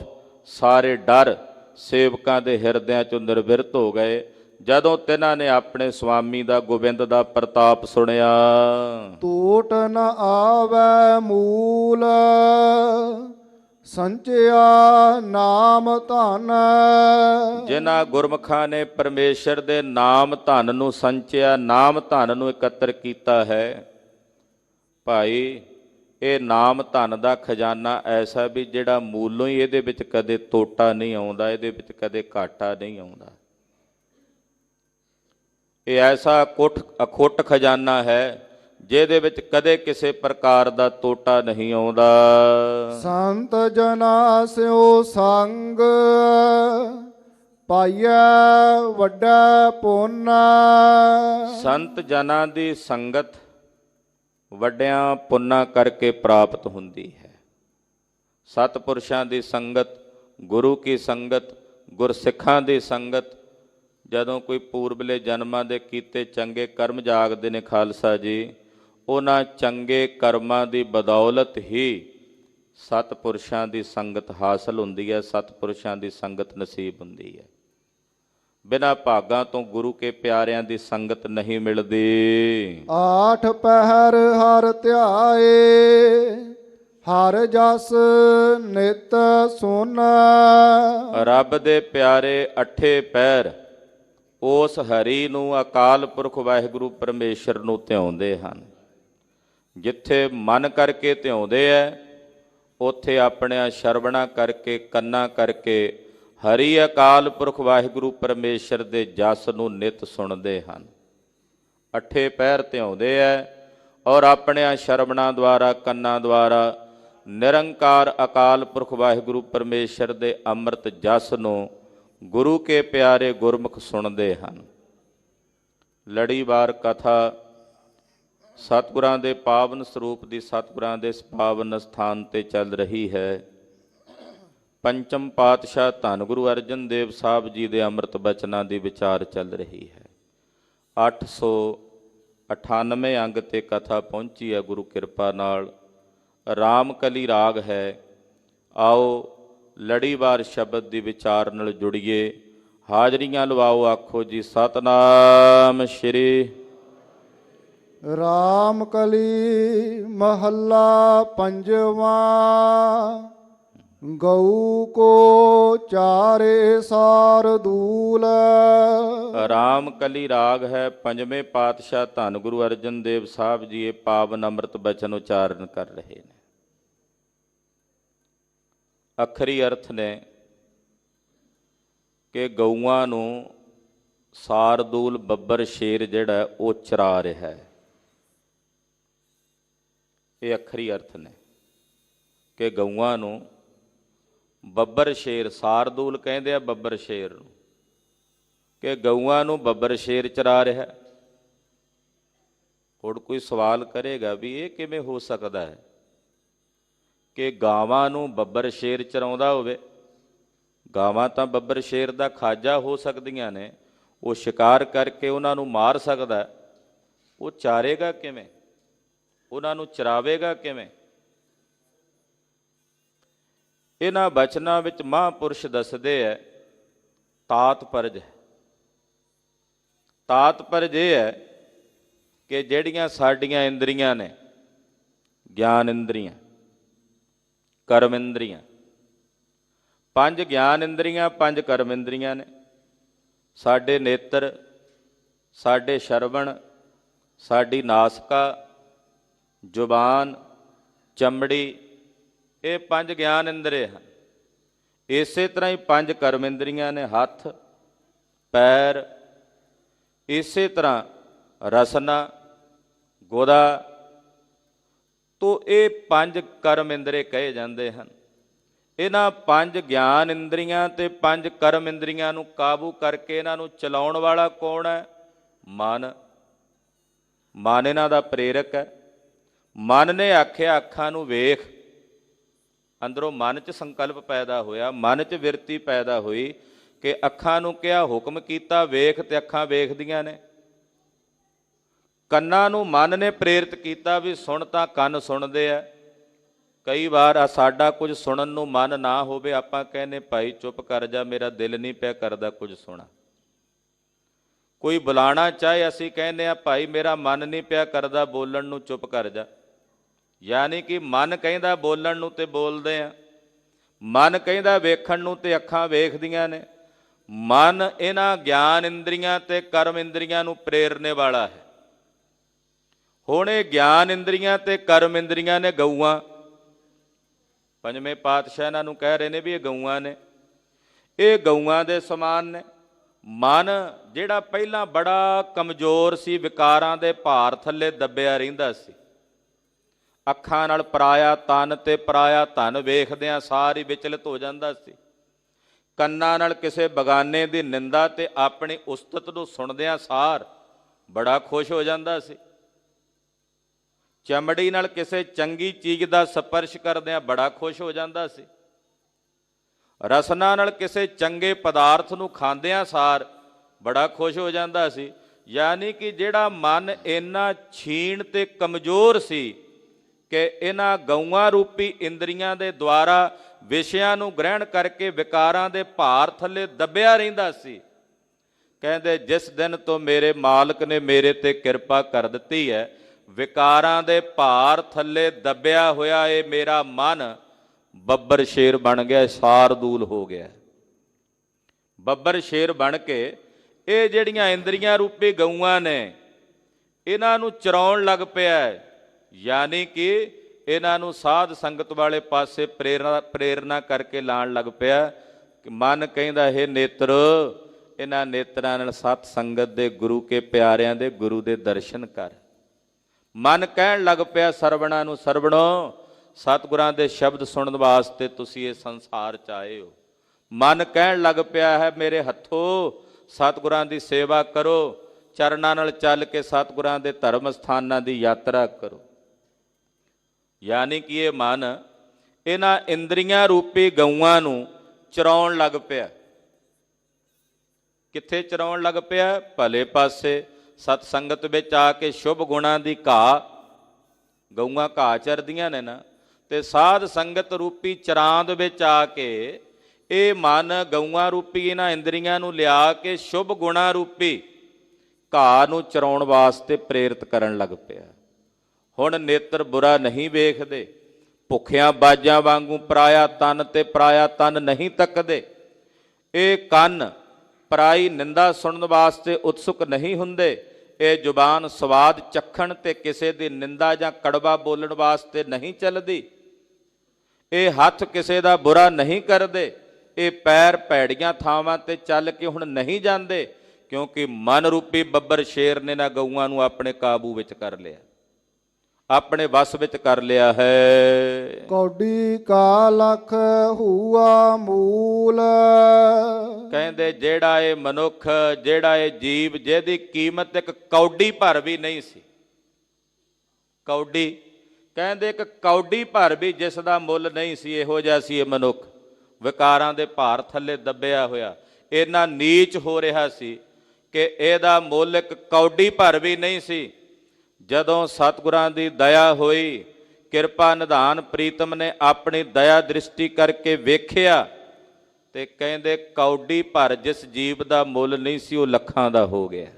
ਸਾਰੇ ਡਰ ਸੇਵਕਾਂ ਦੇ ਹਿਰਦਿਆਂ ਚੋਂ ਨਿਰਵਿਰਤ ਹੋ ਗਏ ਜਦੋਂ ਤਿਨਾਂ ਨੇ ਆਪਣੇ ਸੁਆਮੀ ਦਾ ਗੋਬਿੰਦ ਦਾ ਪ੍ਰਤਾਪ ਸੁਣਿਆ। ਟੂਟ ਨ ਆਵੈ ਮੂਲ ਸੰਚਿਆ ਨਾਮ ਧਨ। ਜਿਨ੍ਹਾਂ ਗੁਰਮੁਖਾਂ ਨੇ ਪਰਮੇਸ਼ਰ ਦੇ ਨਾਮ ਧਨ ਨੂੰ ਸੰਚਿਆ, ਨਾਮ ਧਨ ਨੂੰ ਇਕੱਤਰ ਕੀਤਾ ਹੈ, ਭਾਈ ਇਹ ਨਾਮ ਧਨ ਦਾ ਖਜ਼ਾਨਾ ਐਸਾ ਵੀ ਜਿਹੜਾ ਮੂਲੋਂ ਹੀ ਇਹਦੇ ਵਿੱਚ ਕਦੇ ਤੋਟਾ ਨਹੀਂ ਆਉਂਦਾ, ਇਹਦੇ ਵਿੱਚ ਕਦੇ ਘਾਟਾ ਨਹੀਂ ਆਉਂਦਾ। ਇਹ ਐਸਾ ਅਖੁੱਟ ਖਜ਼ਾਨਾ ਹੈ ਜਿਹਦੇ ਵਿੱਚ ਕਦੇ ਕਿਸੇ ਪ੍ਰਕਾਰ ਦਾ ਤੋਟਾ ਨਹੀਂ ਆਉਂਦਾ। ਸੰਤ ਜਨਾ ਸਿਓ ਸੰਗ ਪਾਈਐ ਵੱਡਾ ਪੁੰਨ। ਸੰਤ ਜਨਾਂ ਦੀ ਸੰਗਤ ਵੱਡਿਆਂ ਪੁੰਨਾਂ ਕਰਕੇ ਪ੍ਰਾਪਤ ਹੁੰਦੀ ਹੈ। ਸਤਿਪੁਰਸ਼ਾਂ ਦੀ ਸੰਗਤ, ਗੁਰੂ ਕੀ ਸੰਗਤ, ਗੁਰਸਿੱਖਾਂ ਦੀ ਸੰਗਤ, ਜਦੋਂ ਕੋਈ ਪੂਰਬਲੇ ਜਨਮਾਂ ਦੇ ਕੀਤੇ ਚੰਗੇ ਕਰਮ ਜਾਗਦੇ ਨੇ ਖਾਲਸਾ ਜੀ, ਉਹਨਾਂ ਚੰਗੇ ਕਰਮਾਂ ਦੀ ਬਦੌਲਤ ਹੀ ਸਤਿਪੁਰਸ਼ਾਂ ਦੀ ਸੰਗਤ ਹਾਸਲ ਹੁੰਦੀ ਹੈ, ਸਤਿਪੁਰਸ਼ਾਂ ਦੀ ਸੰਗਤ ਨਸੀਬ ਹੁੰਦੀ ਹੈ। ਬਿਨਾਂ ਭਾਗਾਂ ਤੋਂ ਗੁਰੂ ਕੇ ਪਿਆਰਿਆਂ ਦੀ ਸੰਗਤ ਨਹੀਂ ਮਿਲਦੀ। ਆਠ ਪਹਿਰ ਹਰ ਧਿਆਏ ਹਰ ਜਸ ਨਿਤ ਸੁਨ। ਰੱਬ ਦੇ ਪਿਆਰੇ ਅੱਠੇ ਪਹਿਰ ਉਸ ਹਰੀ ਨੂੰ, ਅਕਾਲ ਪੁਰਖ ਵਾਹਿਗੁਰੂ ਪਰਮੇਸ਼ਰ ਨੂੰ ਧਿਆਉਂਦੇ ਹਨ। ਜਿੱਥੇ ਮਨ ਕਰਕੇ ਧਿਆਉਂਦੇ ਐ ਉੱਥੇ ਆਪਣਿਆਂ ਸ਼ਰਵਣਾ ਕਰਕੇ, ਕੰਨਾਂ ਕਰਕੇ ਹਰੀ ਅਕਾਲ ਪੁਰਖ ਵਾਹਿਗੁਰੂ ਪਰਮੇਸ਼ਰ ਦੇ ਜਸ ਨੂੰ ਨਿਤ ਸੁਣਦੇ ਹਨ। ਅੱਠੇ ਪਹਿਰ ਧਿਆਉਂਦੇ ਐ ਔਰ ਆਪਣਿਆਂ ਸ਼ਰਵਣਾ ਦੁਆਰਾ, ਕੰਨਾਂ ਦੁਆਰਾ ਨਿਰੰਕਾਰ ਅਕਾਲ ਪੁਰਖ ਵਾਹਿਗੁਰੂ ਪਰਮੇਸ਼ਰ ਦੇ ਅੰਮ੍ਰਿਤ ਜਸ ਨੂੰ ਗੁਰੂ ਕੇ ਪਿਆਰੇ ਗੁਰਮੁਖ ਸੁਣਦੇ ਹਨ। ਲੜੀਵਾਰ ਕਥਾ ਸਤਿਗੁਰਾਂ ਦੇ ਪਾਵਨ ਸਰੂਪ ਦੀ ਸਤਿਗੁਰਾਂ ਦੇ ਇਸ ਪਾਵਨ ਸਥਾਨ ਤੇ ਚੱਲ ਰਹੀ ਹੈ। ਪੰਚਮ ਪਾਤਸ਼ਾਹ ਧੰਨ ਗੁਰੂ ਅਰਜਨ ਦੇਵ ਸਾਹਿਬ ਜੀ ਦੇ ਅੰਮ੍ਰਿਤ ਬਚਨਾਂ ਦੀ ਵਿਚਾਰ ਚੱਲ ਰਹੀ ਹੈ। 898 ਅੰਗ ਤੇ ਕਥਾ ਪਹੁੰਚੀ ਹੈ ਗੁਰੂ ਕਿਰਪਾ ਨਾਲ। ਰਾਮਕਲੀ ਰਾਗ ਹੈ। ਆਓ ਲੜੀਵਾਰ ਸ਼ਬਦ ਦੀ ਵਿਚਾਰ ਨਾਲ ਜੁੜੀਏ। ਹਾਜ਼ਰੀਆਂ ਲਵਾਓ, ਆਖੋ ਜੀ ਸਤਨਾਮ ਸ਼੍ਰੀ। ਰਾਮ ਕਲੀ ਮਹੱਲਾ ਪੰਜਵਾ। ਗਊ ਕੋ ਚਾਰੇ ਸਾਰਦੂਲ। ਰਾਮ ਕਲੀ ਰਾਗ ਹੈ। ਪੰਜਵੇਂ ਪਾਤਸ਼ਾਹ ਧੰਨ ਗੁਰੂ ਅਰਜਨ ਦੇਵ ਸਾਹਿਬ ਜੀ ਇਹ ਪਾਵਨ ਅੰਮ੍ਰਿਤ ਬਚਨ ਉਚਾਰਨ ਕਰ ਰਹੇ ਨੇ। ਅੱਖਰੀ ਅਰਥ ਨੇ ਕਿ ਗਊਆਂ ਨੂੰ ਸਾਰਦੂਲ ਬੱਬਰ ਸ਼ੇਰ ਜਿਹੜਾ ਉਹ ਚਰਾ ਰਿਹਾ ਹੈ। ਇਹ ਅੱਖਰੀ ਅਰਥ ਨੇ ਕਿ ਗਊਆਂ ਨੂੰ ਬੱਬਰ ਸ਼ੇਰ, ਸਾਰਦੂਲ ਕਹਿੰਦੇ ਆ ਬੱਬਰ ਸ਼ੇਰ ਨੂੰ, ਕਿ ਗਊਆਂ ਨੂੰ ਬੱਬਰ ਸ਼ੇਰ ਚਰਾ ਰਿਹਾ। ਹੁਣ ਕੋਈ ਸਵਾਲ ਕਰੇਗਾ ਵੀ ਇਹ ਕਿਵੇਂ ਹੋ ਸਕਦਾ ਹੈ ਕਿ ਗਾਵਾਂ ਨੂੰ ਬੱਬਰ ਸ਼ੇਰ ਚਰਾਉਂਦਾ ਹੋਵੇ। ਗਾਵਾਂ ਤਾਂ ਬੱਬਰ ਸ਼ੇਰ ਦਾ ਖਾਜਾ ਹੋ ਸਕਦੀਆਂ ਨੇ, ਉਹ ਸ਼ਿਕਾਰ ਕਰਕੇ ਉਹਨਾਂ ਨੂੰ ਮਾਰ ਸਕਦਾ, ਉਹ ਚਾਰੇਗਾ ਕਿਵੇਂ, ਉਹਨਾਂ ਨੂੰ ਚਰਾਵੇਗਾ ਕਿਵੇਂ? ਇਹਨਾਂ ਬਚਨਾਂ ਵਿੱਚ ਮਹਾਂਪੁਰਸ਼ ਦੱਸਦੇ ਹੈ ਤਾਤ ਪਰਜ ਹੈ। ਤਾਤਪਰਜ ਇਹ ਹੈ ਕਿ ਜਿਹੜੀਆਂ ਸਾਡੀਆਂ ਇੰਦਰੀਆਂ ਨੇ, ਗਿਆਨ ਇੰਦਰੀਆਂ, ਕਰਮ ਇੰਦਰੀਆਂ, 5 ਗਿਆਨ ਇੰਦਰੀਆਂ, 5 ਕਰਮ ਇੰਦਰੀਆਂ ਨੇ। ਸਾਡੇ ਨੇਤਰ, ਸਾਡੇ ਸ਼ਰਵਣ, ਸਾਡੀ ਨਾਸਿਕਾ, ਜ਼ੁਬਾਨ, ਚਮੜੀ, ਇਹ 5 ਗਿਆਨ ਇੰਦਰੀ ਹਨ। ਇਸੇ ਤਰ੍ਹਾਂ ਹੀ 5 ਕਰਮ ਇੰਦਰੀਆਂ ਨੇ, ਹੱਥ, ਪੈਰ, ਇਸੇ ਤਰ੍ਹਾਂ ਰਸਨਾ, ਗੁਦਾ। ਤੋ ਇਹ 5 ਕਰਮ ਇੰਦਰੀ ਕਹੇ ਜਾਂਦੇ ਹਨ। ਇਹਨਾਂ 5 ਗਿਆਨ ਇੰਦਰੀਆਂ ਤੇ 5 ਕਰਮ ਇੰਦਰੀਆਂ ਨੂੰ ਕਾਬੂ ਕਰਕੇ ਇਹਨਾਂ ਨੂੰ ਚਲਾਉਣ ਵਾਲਾ ਕੌਣ ਹੈ? ਮਨ। ਮਨ ਇਹਨਾਂ ਦਾ ਪ੍ਰੇਰਕ ਹੈ। ਮਨ ਨੇ ਆਖਿਆ ਅੱਖਾਂ ਨੂੰ ਵੇਖ, ਅੰਦਰੋਂ ਮਨ 'ਚ ਸੰਕਲਪ ਪੈਦਾ ਹੋਇਆ, ਮਨ 'ਚ ਬਿਰਤੀ ਪੈਦਾ ਹੋਈ ਕਿ ਅੱਖਾਂ ਨੂੰ ਕਿਹਾ, ਹੁਕਮ ਕੀਤਾ ਵੇਖ, ਤੇ ਅੱਖਾਂ ਵੇਖਦੀਆਂ ਨੇ। ਕੰਨਾਂ ਨੂੰ ਮਨ ਨੇ ਪ੍ਰੇਰਿਤ ਕੀਤਾ ਵੀ ਸੁਣ, ਤਾਂ ਕੰਨ ਸੁਣਦੇ ਆ। ਕਈ ਵਾਰ ਸਾਡਾ ਕੁਝ ਸੁਣਨ ਨੂੰ ਮਨ ਨਾ ਹੋਵੇ, ਆਪਾਂ ਕਹਿੰਦੇ ਭਾਈ ਚੁੱਪ ਕਰ ਜਾ, ਮੇਰਾ ਦਿਲ ਨਹੀਂ ਪਿਆ ਕਰਦਾ ਕੁਝ ਸੁਣਾ। ਕੋਈ ਬੁਲਾਣਾ ਚਾਹੇ, ਅਸੀਂ ਕਹਿੰਦੇ ਆ ਭਾਈ ਮੇਰਾ ਮਨ ਨਹੀਂ ਪਿਆ ਕਰਦਾ ਬੋਲਣ ਨੂੰ, ਚੁੱਪ ਕਰ ਜਾ। ਯਾਨੀ ਕਿ ਮਨ ਕਹਿੰਦਾ ਬੋਲਣ ਨੂੰ ਤੇ ਬੋਲਦੇ ਆ, ਮਨ ਕਹਿੰਦਾ ਵੇਖਣ ਨੂੰ ਤੇ ਅੱਖਾਂ ਵੇਖਦੀਆਂ ਨੇ। ਮਨ ਇਹਨਾਂ ਗਿਆਨ ਇੰਦਰੀਆਂ ਤੇ ਕਰਮ ਇੰਦਰੀਆਂ ਨੂੰ ਪ੍ਰੇਰਨੇ ਵਾਲਾ ਹੈ। ਹੁਣ ਇਹ ਗਿਆਨ ਇੰਦਰੀਆਂ ਤੇ ਕਰਮ ਇੰਦਰੀਆਂ ਨੇ ਗਊਆਂ। ਪੰਜਵੇਂ ਪਾਤਸ਼ਾਹ ਇਹਨਾਂ ਨੂੰ ਕਹਿ ਰਹੇ ਨੇ ਵੀ ਇਹ ਗਊਆਂ ਨੇ, ਇਹ ਗਊਆਂ ਦੇ ਸਮਾਨ ਨੇ। ਮਨ ਜਿਹੜਾ ਪਹਿਲਾਂ ਬੜਾ ਕਮਜ਼ੋਰ ਸੀ, ਵਿਕਾਰਾਂ ਦੇ ਭਾਰ ਥੱਲੇ ਦੱਬਿਆ ਰਹਿੰਦਾ ਸੀ, ਅੱਖਾਂ ਨਾਲ ਪਰਾਇਆ ਤਨ ਤੇ ਪਰਾਇਆ ਧਨ ਵੇਖਦਿਆਂ ਸਾਰੀ ਵਿਚਲਿਤ ਹੋ ਜਾਂਦਾ ਸੀ। ਕੰਨਾਂ ਨਾਲ ਕਿਸੇ ਬਗਾਨੇ ਦੀ ਨਿੰਦਾ ਤੇ ਆਪਣੀ ਉਸਤਤ ਨੂੰ ਸੁਣਦਿਆਂ ਸਾਰ ਬੜਾ ਖੁਸ਼ ਹੋ ਜਾਂਦਾ ਸੀ। ਚਮੜੀ ਨਾਲ ਕਿਸੇ ਚੰਗੀ ਚੀਜ਼ ਦਾ ਸਪਰਸ਼ ਕਰਦਿਆਂ ਬੜਾ ਖੁਸ਼ ਹੋ ਜਾਂਦਾ ਸੀ। ਰਸਨਾ ਨਾਲ ਕਿਸੇ ਚੰਗੇ ਪਦਾਰਥ ਨੂੰ ਖਾਂਦਿਆਂ ਸਾਰ ਬੜਾ ਖੁਸ਼ ਹੋ ਜਾਂਦਾ ਸੀ। ਯਾਨੀ ਕਿ ਜਿਹੜਾ ਮਨ ਇੰਨਾ ਛੀਣ ਤੇ ਕਮਜ਼ੋਰ ਸੀ ਕਿ ਇਹਨਾਂ ਗਊਆਂ ਰੂਪੀ ਇੰਦਰੀਆਂ ਦੇ ਦੁਆਰਾ ਵਿਸ਼ਿਆਂ ਨੂੰ ਗ੍ਰਹਿਣ ਕਰਕੇ ਵਿਕਾਰਾਂ ਦੇ ਭਾਰ ਥੱਲੇ ਦੱਬਿਆ ਰਹਿੰਦਾ ਸੀ। ਕਹਿੰਦੇ ਜਿਸ ਦਿਨ ਤੋਂ ਮੇਰੇ ਮਾਲਕ ਨੇ ਮੇਰੇ ਤੇ ਕਿਰਪਾ ਕਰ ਦਿੱਤੀ ਹੈ, ਵਿਕਾਰਾਂ ਦੇ ਭਾਰ ਥੱਲੇ ਦੱਬਿਆ ਹੋਇਆ ਇਹ ਮੇਰਾ ਮਨ ਬੱਬਰ ਸ਼ੇਰ ਬਣ ਗਿਆ, ਸਾਰਦੂਲ ਹੋ ਗਿਆ। ਬੱਬਰ ਸ਼ੇਰ ਬਣ ਕੇ ਇਹ ਜਿਹੜੀਆਂ ਇੰਦਰੀਆਂ ਰੂਪੀ ਗਊਆਂ ਨੇ, ਇਹਨਾਂ ਨੂੰ ਚਰਾਉਣ ਲੱਗ ਪਿਆ। ਯਾਨੀ ਕਿ ਇਹਨਾਂ ਨੂੰ ਸਾਧ ਸੰਗਤ ਵਾਲੇ ਪਾਸੇ ਪ੍ਰੇਰਨਾ ਕਰਕੇ ਲਾਣ ਲੱਗ ਪਿਆ ਕਿ ਮਨ ਕਹਿੰਦਾ ਇਹ ਨੇਤਰ, ਇਹਨਾਂ ਨੇਤਰਾਂ ਨਾਲ ਸਤ ਸੰਗਤ ਦੇ ਗੁਰੂ ਕੇ ਪਿਆਰਿਆਂ ਦੇ ਗੁਰੂ ਦੇ ਦਰਸ਼ਨ ਕਰ। ਮਨ ਕਹਿਣ ਲੱਗ ਪਿਆ ਸਰਵਣਾ ਨੂੰ, ਸਰਵਣੋ ਸਤਿਗੁਰਾਂ ਦੇ ਸ਼ਬਦ ਸੁਣਨ ਵਾਸਤੇ ਤੁਸੀਂ ਇਹ ਸੰਸਾਰ 'ਚ ਆਏ ਹੋ। ਮਨ ਕਹਿਣ ਲੱਗ ਪਿਆ ਹੈ ਮੇਰੇ ਹੱਥੋਂ ਸਤਿਗੁਰਾਂ ਦੀ ਸੇਵਾ ਕਰੋ, ਚਰਨਾਂ ਨਾਲ ਚੱਲ ਕੇ ਸਤਿਗੁਰਾਂ ਦੇ ਧਰਮ ਸਥਾਨਾਂ ਦੀ ਯਾਤਰਾ ਕਰੋ। ਯਾਨੀ ਕਿ ਇਹ ਮਨ ਇਹਨਾਂ ਇੰਦਰੀਆਂ ਰੂਪੀ ਗਊਆਂ ਨੂੰ ਚਰਾਉਣ ਲੱਗ ਪਿਆ। ਕਿੱਥੇ ਚਰਾਉਣ ਲੱਗ ਪਿਆ? ਭਲੇ ਪਾਸੇ। ਸਤ ਸੰਗਤ ਵਿੱਚ ਆ ਕੇ ਸ਼ੁਭ ਗੁਣਾਂ ਦੀ ਘਾਹ, ਗਊਆਂ ਘਾਹ ਚਰਦੀਆਂ ਨੇ ਨਾ, ਤੇ ਸਾਧ ਸੰਗਤ ਰੂਪੀ ਚਰਾਂਦ ਵਿੱਚ ਆ ਕੇ ਇਹ ਮਨ ਗਊਆਂ ਰੂਪੀ ਇਹਨਾਂ ਇੰਦਰੀਆਂ ਨੂੰ ਲਿਆ ਕੇ ਸ਼ੁਭ ਗੁਣਾਂ ਰੂਪੀ ਘਾਹ ਨੂੰ ਚਰਾਉਣ ਵਾਸਤੇ ਪ੍ਰੇਰਿਤ ਕਰਨ ਲੱਗ ਪਿਆ। ਹੁਣ ਨੇਤਰ ਬੁਰਾ ਨਹੀਂ ਵੇਖਦੇ, ਭੁੱਖਿਆਂ ਬਾਜਾਂ ਵਾਂਗੂ ਪਰਾਇਆ ਤਨ ਤੇ ਪਰਾਇਆ ਤਨ ਨਹੀਂ ਤੱਕਦੇ। ਇਹ ਕੰਨ ਪਰਾਈ ਨਿੰਦਾ ਸੁਣਨ ਵਾਸਤੇ ਉਤਸੁਕ ਨਹੀਂ ਹੁੰਦੇ। ਇਹ ਜ਼ੁਬਾਨ ਸਵਾਦ ਚੱਖਣ ਤੇ ਕਿਸੇ ਦੀ ਨਿੰਦਾ ਜਾਂ ਕੜਵਾ ਬੋਲਣ ਵਾਸਤੇ ਨਹੀਂ ਚੱਲਦੀ। ਇਹ ਹੱਥ ਕਿਸੇ ਦਾ ਬੁਰਾ ਨਹੀਂ ਕਰਦੇ। ਇਹ ਪੈਰ ਭੈੜੀਆਂ ਥਾਵਾਂ ਤੇ ਚੱਲ ਕੇ ਹੁਣ ਨਹੀਂ ਜਾਂਦੇ, ਕਿਉਂਕਿ ਮਨ ਰੂਪੀ ਬੱਬਰ ਸ਼ੇਰ ਨੇ ਨਾ ਗਊਆਂ ਨੂੰ ਆਪਣੇ ਕਾਬੂ ਵਿੱਚ ਕਰ ਲਿਆ, ਆਪਣੇ ਵਸ ਵਿੱਚ ਕਰ ਲਿਆ ਹੈ। ਕੌਡੀ ਕਾ ਲਖ ਹੂਆ ਮੂਲ। ਕਹਿੰਦੇ ਜਿਹੜਾ ਇਹ ਮਨੁੱਖ, ਜਿਹੜਾ ਇਹ ਜੀਵ, ਜਿਹਦੀ ਕੀਮਤ ਇੱਕ ਕੌਡੀ ਭਰ ਵੀ ਨਹੀਂ ਸੀ। ਕੌਡੀ ਕਹਿੰਦੇ ਇੱਕ ਕੌਡੀ ਭਰ ਵੀ ਜਿਸ ਦਾ ਮੁੱਲ ਨਹੀਂ ਸੀ, ਇਹੋ ਜਿਹਾ ਸੀ ਇਹ ਮਨੁੱਖ। ਵਿਕਾਰਾਂ ਦੇ ਭਾਰ ਥੱਲੇ ਦੱਬਿਆ ਹੋਇਆ, ਇੰਨਾ ਨੀਚ ਹੋ ਰਿਹਾ ਸੀ ਕਿ ਇਹਦਾ ਮੁੱਲ ਇੱਕ ਕੌਡੀ ਭਰ ਵੀ ਨਹੀਂ ਸੀ। ਜਦੋਂ ਸਤਿਗੁਰਾਂ ਦੀ ਦਇਆ ਹੋਈ, ਕਿਰਪਾ ਨਿਧਾਨ ਪ੍ਰੀਤਮ ਨੇ ਆਪਣੀ ਦਇਆ ਦ੍ਰਿਸ਼ਟੀ ਕਰਕੇ ਵੇਖਿਆ ਤੇ ਕਹਿੰਦੇ ਕੌਡੀ ਭਰ ਜਿਸ ਜੀਵ ਦਾ ਮੁੱਲ ਨਹੀਂ ਸੀ, ਉਹ ਲੱਖਾਂ ਦਾ ਹੋ ਗਿਆ।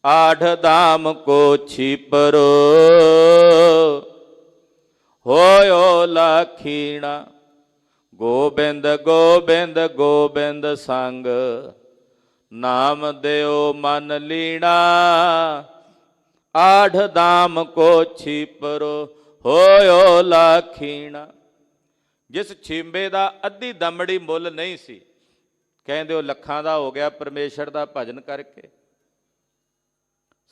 आठ धाम को छिपरो होयो लाखीणा। गोबिंद गोबिंद गोबिंद संग नाम देओ मन लीणा। आठ धाम को छिपरो होयो लाखीणा। जिस ਛਿੰਬੇ ਦਾ ਅੱਧੀ ਦਮੜੀ ਮੁੱਲ ਨਹੀਂ ਸੀ, ਕਹਿੰਦੇ ਉਹ ਲੱਖਾਂ ਦਾ ਹੋ ਗਿਆ ਪਰਮੇਸ਼ਰ ਦਾ ਭਜਨ ਕਰਕੇ।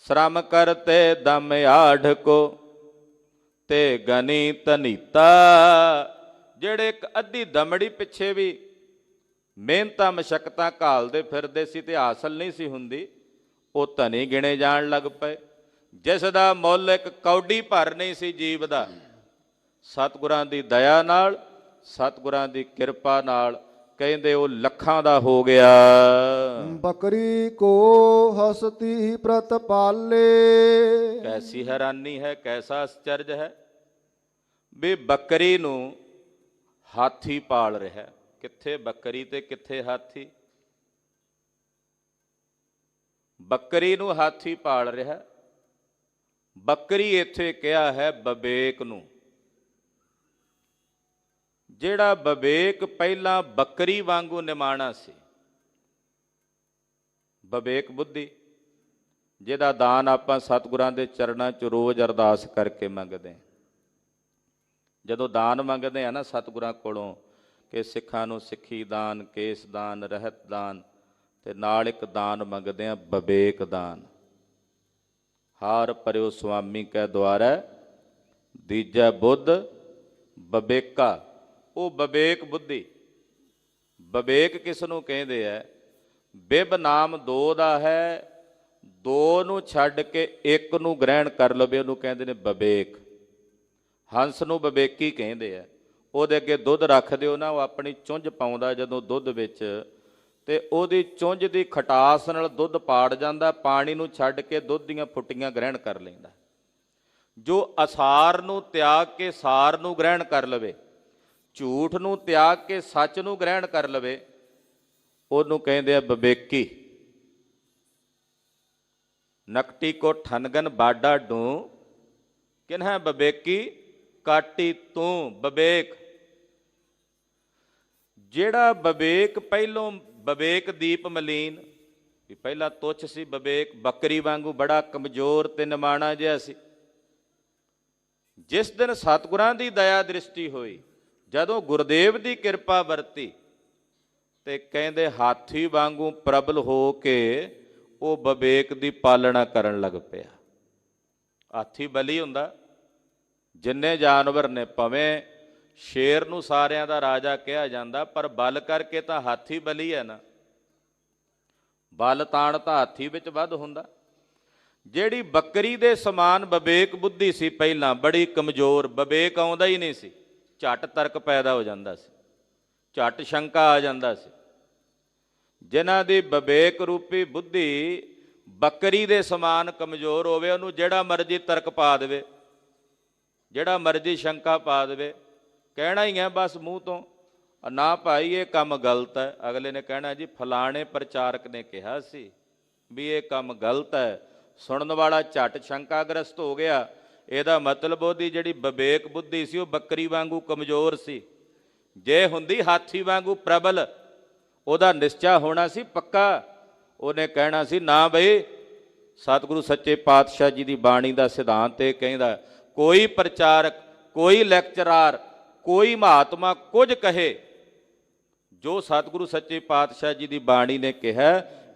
ਸ਼ਰਮ ਕਰਤੇ ਦਮ ਆਢ ਕੋ ਤੇ ਗਨੀ ਧਨੀਤਾ। ਜਿਹੜੇ ਇੱਕ ਅੱਧੀ ਦਮੜੀ ਪਿੱਛੇ ਵੀ ਮਿਹਨਤਾਂ ਮਸ਼ੱਕਤਾਂ ਘਾਲਦੇ ਫਿਰਦੇ ਸੀ ਤੇ ਹਾਸਲ ਨਹੀਂ ਸੀ ਹੁੰਦੀ, ਉਹ ਧਨੀ ਗਿਣੇ ਜਾਣ ਲੱਗ ਪਏ। ਜਿਸ ਦਾ ਮੁੱਲ ਇੱਕ ਕੌਡੀ ਭਰ ਨਹੀਂ ਸੀ ਜੀਵ ਦਾ, ਸਤਿਗੁਰਾਂ ਦੀ ਦਇਆ ਨਾਲ, ਸਤਿਗੁਰਾਂ ਦੀ ਕਿਰਪਾ ਨਾਲ ਕਹਿੰਦੇ ਉਹ ਲੱਖਾਂ ਦਾ ਹੋ ਗਿਆ। ਬਕਰੀ ਕੋ ਹਸਤੀ ਪ੍ਰਤਪਾਲੇ। ਕੈਸੀ ਹੈਰਾਨੀ ਹੈ, ਕੈਸਾ ਅਚਰਜ ਹੈ ਵੀ ਬੱਕਰੀ ਨੂੰ ਹਾਥੀ ਪਾਲ ਰਿਹਾ। ਕਿੱਥੇ ਬੱਕਰੀ ਤੇ ਕਿੱਥੇ ਹਾਥੀ? ਬੱਕਰੀ ਨੂੰ ਹਾਥੀ ਪਾਲ ਰਿਹਾ। ਬੱਕਰੀ ਇੱਥੇ ਕਿਹਾ ਹੈ ਵਿਵੇਕ ਨੂੰ। ਜਿਹੜਾ ਵਿਵੇਕ ਪਹਿਲਾਂ ਬੱਕਰੀ ਵਾਂਗੂ ਨਿਮਾਣਾ ਸੀ, ਵਿਵੇਕ ਬੁੱਧੀ, ਜਿਹਦਾ ਦਾਨ ਆਪਾਂ ਸਤਿਗੁਰਾਂ ਦੇ ਚਰਨਾਂ 'ਚ ਰੋਜ਼ ਅਰਦਾਸ ਕਰਕੇ ਮੰਗਦੇ ਹਾਂ। ਜਦੋਂ ਦਾਨ ਮੰਗਦੇ ਆ ਨਾ ਸਤਿਗੁਰਾਂ ਕੋਲੋਂ ਕਿ ਸਿੱਖਾਂ ਨੂੰ ਸਿੱਖੀ ਦਾਨ, ਕੇਸ ਦਾਨ, ਰਹਿਤ ਦਾਨ, ਤੇ ਨਾਲ ਇੱਕ ਦਾਨ ਮੰਗਦੇ ਆ ਵਿਵੇਕ ਦਾਨ। ਹਾਰ ਪਰਿਓ ਸੁਆਮੀ ਕੈ ਦੁਆਰੈ ਦੀਜੈ ਬੁੱਧ ਵਿਵੇਕਾ। ਉਹ ਵਿਵੇਕ ਬੁੱਧੀ। ਵਿਵੇਕ ਕਿਸ ਨੂੰ ਕਹਿੰਦੇ ਆ? ਬਿਬ ਨਾਮ ਦੋ ਦਾ ਹੈ, ਦੋ ਨੂੰ ਛੱਡ ਕੇ ਇੱਕ ਨੂੰ ਗ੍ਰਹਿਣ ਕਰ ਲਵੇ, ਉਹਨੂੰ ਕਹਿੰਦੇ ਨੇ ਵਿਵੇਕ। ਹੰਸ ਨੂੰ ਵਿਵੇਕੀ ਕਹਿੰਦੇ ਆ। ਉਹਦੇ ਅੱਗੇ ਦੁੱਧ ਰੱਖ ਦਿਓ ਨਾ, ਉਹ ਆਪਣੀ ਚੁੰਝ ਪਾਉਂਦਾ ਜਦੋਂ ਦੁੱਧ ਵਿੱਚ, ਤੇ ਉਹਦੀ ਚੁੰਝ ਦੀ ਖਟਾਸ ਨਾਲ ਦੁੱਧ ਪਾੜ ਜਾਂਦਾ, ਪਾਣੀ ਨੂੰ ਛੱਡ ਕੇ ਦੁੱਧ ਦੀਆਂ ਫੁੱਟੀਆਂ ਗ੍ਰਹਿਣ ਕਰ ਲੈਂਦਾ। ਜੋ ਅਸਾਰ ਨੂੰ ਤਿਆਗ ਕੇ ਸਾਰ ਨੂੰ ਗ੍ਰਹਿਣ ਕਰ ਲਵੇ, ਝੂਠ ਨੂੰ ਤਿਆਗ ਕੇ ਸੱਚ ਨੂੰ ਗ੍ਰਹਿਣ ਕਰ ਲਵੇ, ਉਹਨੂੰ ਕਹਿੰਦੇ ਆ ਵਿਵੇਕੀ। ਨਕਟੀ ਕੋ ਠਨਗਨ ਬਾਡਾ ਡੂੰ ਕਿਨ੍ਹਾ ਵਿਵੇਕੀ ਕਾਟੀ ਤੂੰ। ਵਿਵੇਕ, ਜਿਹੜਾ ਵਿਵੇਕ ਪਹਿਲੋਂ ਵਿਵੇਕ ਦੀਪ ਮਲੀਨ ਵੀ ਪਹਿਲਾਂ ਤੁੱਛ ਸੀ ਵਿਵੇਕ, ਬੱਕਰੀ ਵਾਂਗੂ ਬੜਾ ਕਮਜ਼ੋਰ ਤੇ ਨਿਮਾਣਾ ਜਿਹਾ ਸੀ। ਜਿਸ ਦਿਨ ਸਤਿਗੁਰਾਂ ਦੀ ਦਇਆ ਦ੍ਰਿਸ਼ਟੀ ਹੋਈ, ਜਦੋਂ ਗੁਰਦੇਵ ਦੀ ਕਿਰਪਾ ਵਰਤੀ, ਤੇ ਕਹਿੰਦੇ ਹਾਥੀ ਵਾਂਗੂ ਪ੍ਰਬਲ ਹੋ ਕੇ ਉਹ ਵਿਵੇਕ ਦੀ ਪਾਲਣਾ ਕਰਨ ਲੱਗ ਪਿਆ। ਹਾਥੀ ਬਲੀ ਹੁੰਦਾ। ਜਿੰਨੇ ਜਾਨਵਰ ਨੇ, ਭਾਵੇਂ ਸ਼ੇਰ ਨੂੰ ਸਾਰਿਆਂ ਦਾ ਰਾਜਾ ਕਿਹਾ ਜਾਂਦਾ, ਪਰ ਬਲ ਕਰਕੇ ਤਾਂ ਹਾਥੀ ਬਲੀ ਹੈ ਨਾ। ਬਲ ਤਾਣ ਤਾਂ ਹਾਥੀ ਵਿੱਚ ਵੱਧ ਹੁੰਦਾ। ਜਿਹੜੀ ਬੱਕਰੀ ਦੇ ਸਮਾਨ ਵਿਵੇਕ ਬੁੱਧੀ ਸੀ ਪਹਿਲਾਂ, ਬੜੀ ਕਮਜ਼ੋਰ, ਵਿਵੇਕ ਆਉਂਦਾ ਹੀ ਨਹੀਂ ਸੀ, ਝੱਟ ਤਰਕ ਪੈਦਾ ਹੋ ਜਾਂਦਾ ਸੀ, ਝੱਟ ਸ਼ੰਕਾ ਆ ਜਾਂਦਾ ਸੀ। ਜਿਨ੍ਹਾਂ ਦੀ ਵਿਵੇਕ ਰੂਪੀ ਬੁੱਧੀ ਬੱਕਰੀ ਦੇ ਸਮਾਨ ਕਮਜ਼ੋਰ ਹੋਵੇ, ਉਹਨੂੰ ਜਿਹੜਾ ਮਰਜ਼ੀ ਤਰਕ ਪਾ ਦੇਵੇ, ਜਿਹੜਾ ਮਰਜ਼ੀ ਸ਼ੰਕਾ ਪਾ ਦੇਵੇ, ਕਹਿਣਾ ਹੀ ਹੈ ਬਸ ਮੂੰਹ ਤੋਂ, ਨਾ ਭਾਈ ਇਹ ਕੰਮ ਗਲਤ ਹੈ। ਅਗਲੇ ਨੇ ਕਹਿਣਾ ਜੀ ਫਲਾਣੇ ਪ੍ਰਚਾਰਕ ਨੇ ਕਿਹਾ ਸੀ ਵੀ ਇਹ ਕੰਮ ਗਲਤ ਹੈ। ਸੁਣਨ ਵਾਲਾ ਝੱਟ ਸ਼ੰਕਾਗ੍ਰਸਤ ਹੋ ਗਿਆ। ਇਹਦਾ ਮਤਲਬ ਉਹਦੀ ਜਿਹੜੀ ਵਿਵੇਕ ਬੁੱਧੀ ਸੀ ਉਹ ਬੱਕਰੀ ਵਾਂਗੂ ਕਮਜ਼ੋਰ ਸੀ। ਜੇ ਹੁੰਦੀ ਹਾਥੀ ਵਾਂਗੂ ਪ੍ਰਬਲ, ਉਹਦਾ ਨਿਸ਼ਚਾ ਹੋਣਾ ਸੀ ਪੱਕਾ। ਉਹਨੇ ਕਹਿਣਾ ਸੀ ਨਾ ਬਈ, ਸਤਿਗੁਰੂ ਸੱਚੇ ਪਾਤਸ਼ਾਹ ਜੀ ਦੀ ਬਾਣੀ ਦਾ ਸਿਧਾਂਤ ਇਹ ਕਹਿੰਦਾ, ਕੋਈ ਪ੍ਰਚਾਰਕ, ਕੋਈ ਲੈਕਚਰਾਰ, ਕੋਈ ਮਹਾਤਮਾ ਕੁਝ ਕਹੇ, ਜੋ ਸਤਿਗੁਰੂ ਸੱਚੇ ਪਾਤਸ਼ਾਹ ਜੀ ਦੀ ਬਾਣੀ ਨੇ ਕਿਹਾ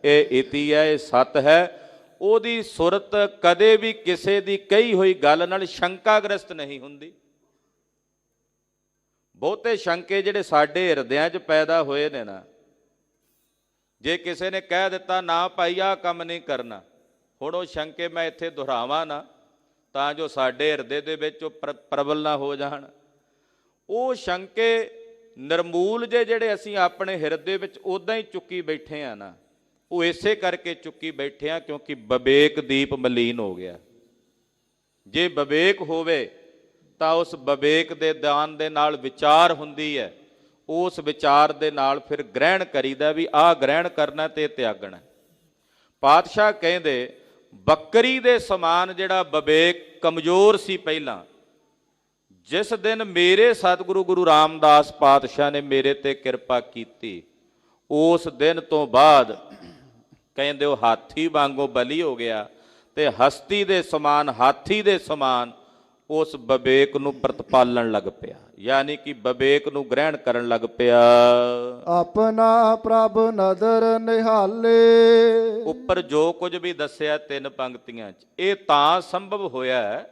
ਇਹ ਇਤੀ ਹੈ, ਇਹ ਸੱਤ ਹੈ, ਉਹਦੀ ਸੁਰਤ ਕਦੇ ਵੀ ਕਿਸੇ ਦੀ ਕਹੀ ਹੋਈ ਗੱਲ ਨਾਲ ਸ਼ੰਕਾਗ੍ਰਸਤ ਨਹੀਂ ਹੁੰਦੀ। ਬਹੁਤੇ ਸ਼ੰਕੇ ਜਿਹੜੇ ਸਾਡੇ ਹਿਰਦਿਆਂ 'ਚ ਪੈਦਾ ਹੋਏ ਨੇ ਨਾ, ਜੇ ਕਿਸੇ ਨੇ ਕਹਿ ਦਿੱਤਾ ਨਾ ਭਾਈ ਆਹ ਕੰਮ ਨਹੀਂ ਕਰਨਾ, ਹੁਣ ਉਹ ਸ਼ੰਕੇ ਮੈਂ ਇੱਥੇ ਦੁਹਰਾਵਾਂ ਨਾ ਤਾਂ ਜੋ ਸਾਡੇ ਹਿਰਦੇ ਦੇ ਵਿੱਚ ਉਹ ਪ੍ਰਬਲ ਨਾ ਹੋ ਜਾਣ। ਉਹ ਸ਼ੰਕੇ ਨਿਰਮੂਲ ਜਿਹੜੇ ਅਸੀਂ ਆਪਣੇ ਹਿਰਦੇ ਵਿੱਚ ਉੱਦਾਂ ਹੀ ਚੁੱਕੀ ਬੈਠੇ ਆ ਨਾ, ਉਹ ਇਸੇ ਕਰਕੇ ਚੁੱਕੀ ਬੈਠੇ ਆ ਕਿਉਂਕਿ ਵਿਵੇਕ ਦੀਪ ਮਲੀਨ ਹੋ ਗਿਆ। ਜੇ ਵਿਵੇਕ ਹੋਵੇ ਤਾਂ ਉਸ ਵਿਵੇਕ ਦੇ ਦਾਨ ਦੇ ਨਾਲ ਵਿਚਾਰ ਹੁੰਦੀ ਹੈ, ਉਸ ਵਿਚਾਰ ਦੇ ਨਾਲ ਫਿਰ ਗ੍ਰਹਿਣ ਕਰੀਦਾ ਵੀ ਆਹ ਗ੍ਰਹਿਣ ਕਰਨਾ ਤੇ ਤਿਆਗਣਾ। ਪਾਤਸ਼ਾਹ ਕਹਿੰਦੇ ਬੱਕਰੀ ਦੇ ਸਮਾਨ ਜਿਹੜਾ ਵਿਵੇਕ ਕਮਜ਼ੋਰ ਸੀ ਪਹਿਲਾਂ, ਜਿਸ ਦਿਨ ਮੇਰੇ ਸਤਿਗੁਰੂ ਗੁਰੂ ਰਾਮਦਾਸ ਪਾਤਸ਼ਾਹ ਨੇ ਮੇਰੇ ਤੇ ਕਿਰਪਾ ਕੀਤੀ, ਉਸ ਦਿਨ ਤੋਂ ਬਾਅਦ ਕਹਿੰਦੇ ਉਹ ਹਾਥੀ ਵਾਂਗੂ ਬਲੀ ਹੋ ਗਿਆ ਤੇ ਹਸਤੀ ਦੇ ਸਮਾਨ, ਹਾਥੀ ਦੇ ਸਮਾਨ ਉਸ ਵਿਵੇਕ ਨੂੰ ਪ੍ਰਤਪਾਲਣ ਲੱਗ ਪਿਆ, ਯਾਨੀ ਕਿ ਵਿਵੇਕ ਨੂੰ ਗ੍ਰਹਿਣ ਕਰਨ ਲੱਗ ਪਿਆ। ਆਪਣਾ ਪ੍ਰਭ ਨਦਰ ਨਿਹਾਲੇ। ਉੱਪਰ ਜੋ ਕੁਝ ਵੀ ਦੱਸਿਆ 3 ਪੰਕਤੀਆਂ 'ਚ, ਇਹ ਤਾਂ ਸੰਭਵ ਹੋਇਆ,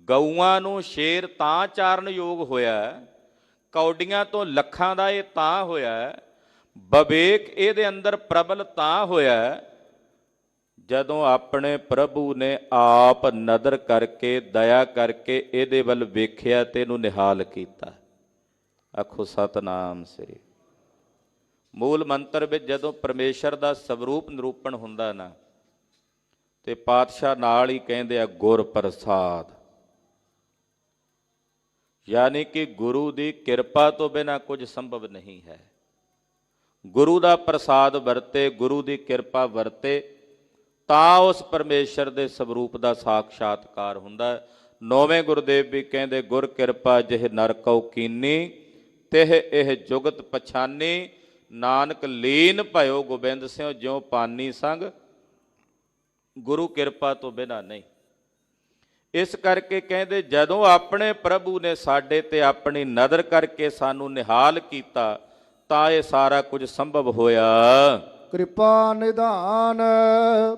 ਗਊਆਂ ਨੂੰ ਸ਼ੇਰ ਤਾਂ ਚਾਰਨ ਯੋਗ ਹੋਇਆ, ਕੌਡੀਆਂ ਤੋਂ ਲੱਖਾਂ ਦਾ ਇਹ ਤਾਂ ਹੋਇਆ, ਵਿਵੇਕ ਇਹਦੇ ਅੰਦਰ ਪ੍ਰਬਲ ਤਾਂ ਹੋਇਆ ਜਦੋਂ ਆਪਣੇ ਪ੍ਰਭੂ ਨੇ ਆਪ ਨਦਰ ਕਰਕੇ, ਦਇਆ ਕਰਕੇ ਇਹਦੇ ਵੱਲ ਵੇਖਿਆ ਤੇ ਇਹਨੂੰ ਨਿਹਾਲ ਕੀਤਾ। ਆਖੋ ਸਤਨਾਮ ਸ੍ਰੀ। ਮੂਲ ਮੰਤਰ ਵਿੱਚ ਜਦੋਂ ਪਰਮੇਸ਼ਰ ਦਾ ਸਵਰੂਪ ਨਿਰੂਪਣ ਹੁੰਦਾ ਨਾ, ਤੇ ਪਾਤਸ਼ਾਹ ਨਾਲ ਹੀ ਕਹਿੰਦੇ ਆ ਗੁਰ ਪ੍ਰਸਾਦ, ਯਾਨੀ ਕਿ ਗੁਰੂ ਦੀ ਕਿਰਪਾ ਤੋਂ ਬਿਨਾਂ ਕੁਝ ਸੰਭਵ ਨਹੀਂ ਹੈ। ਗੁਰੂ ਦਾ ਪ੍ਰਸਾਦ ਵਰਤੇ, ਗੁਰੂ ਦੀ ਕਿਰਪਾ ਵਰਤੇ ਤਾਂ ਉਸ ਪਰਮੇਸ਼ਰ ਦੇ ਸਵਰੂਪ ਦਾ ਸਾਖਸ਼ਾਤਕਾਰ ਹੁੰਦਾ। 9ਵੇਂ ਗੁਰਦੇਵ ਵੀ ਕਹਿੰਦੇ ਗੁਰ ਕਿਰਪਾ ਜਿਹ ਨਰ ਕਉ ਕੀਨੀ, ਤਿਹ ਇਹ ਜੁਗਤ ਪਛਾਨੀ, ਨਾਨਕ ਲੀਨ ਭਇਓ ਗੋਬਿੰਦ ਸਿਉ ਜਿਉ ਪਾਨੀ ਸੰਗ। ਗੁਰੂ ਕਿਰਪਾ ਤੋਂ ਬਿਨਾਂ ਨਹੀਂ। ਇਸ ਕਰਕੇ ਕਹਿੰਦੇ ਜਦੋਂ ਆਪਣੇ ਪ੍ਰਭੂ ਨੇ ਸਾਡੇ ਤੇ ਆਪਣੀ ਨਜ਼ਰ ਕਰਕੇ ਸਾਨੂੰ ਨਿਹਾਲ ਕੀਤਾ ਤਾਂ ਇਹ ਸਾਰਾ ਕੁਝ ਸੰਭਵ ਹੋਇਆ। ਕਿਰਪਾ ਨਿਧਾਨ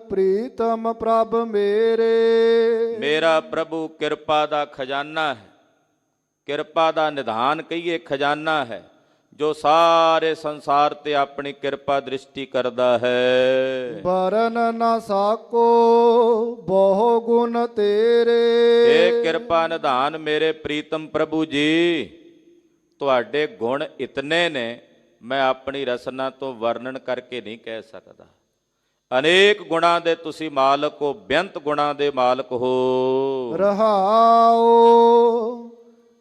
ਪ੍ਰੀਤਮ ਪ੍ਰਭ ਮੇਰੇ। ਮੇਰਾ ਪ੍ਰਭੂ ਕਿਰਪਾ ਦਾ ਖਜ਼ਾਨਾ ਹੈ, ਕਿਰਪਾ ਦਾ ਨਿਧਾਨ ਕਹੀਏ ਖਜ਼ਾਨਾ ਹੈ, ਜੋ ਸਾਰੇ ਸੰਸਾਰ ਤੇ ਆਪਣੀ ਕਿਰਪਾ ਦ੍ਰਿਸ਼ਟੀ ਕਰਦਾ ਹੈ। ਵਰਨ ਨਾ ਸਾਕੋ ਬਹੁ ਗੁਣ ਤੇਰੇ। ਇਹ ਕਿਰਪਾ ਨਿਧਾਨ ਮੇਰੇ ਪ੍ਰੀਤਮ ਪ੍ਰਭੂ ਜੀ, ਤੁਹਾਡੇ ਗੁਣ ਇਤਨੇ ਨੇ ਮੈਂ ਆਪਣੀ ਰਸਨਾ ਤੋਂ ਵਰਣਨ ਕਰਕੇ ਨਹੀਂ ਕਹਿ ਸਕਦਾ। ਅਨੇਕ ਗੁਣਾਂ ਦੇ ਤੁਸੀਂ ਮਾਲਕ ਹੋ, ਬੇਅੰਤ ਗੁਣਾਂ ਦੇ ਮਾਲਕ ਹੋ। ਰਹਾਓ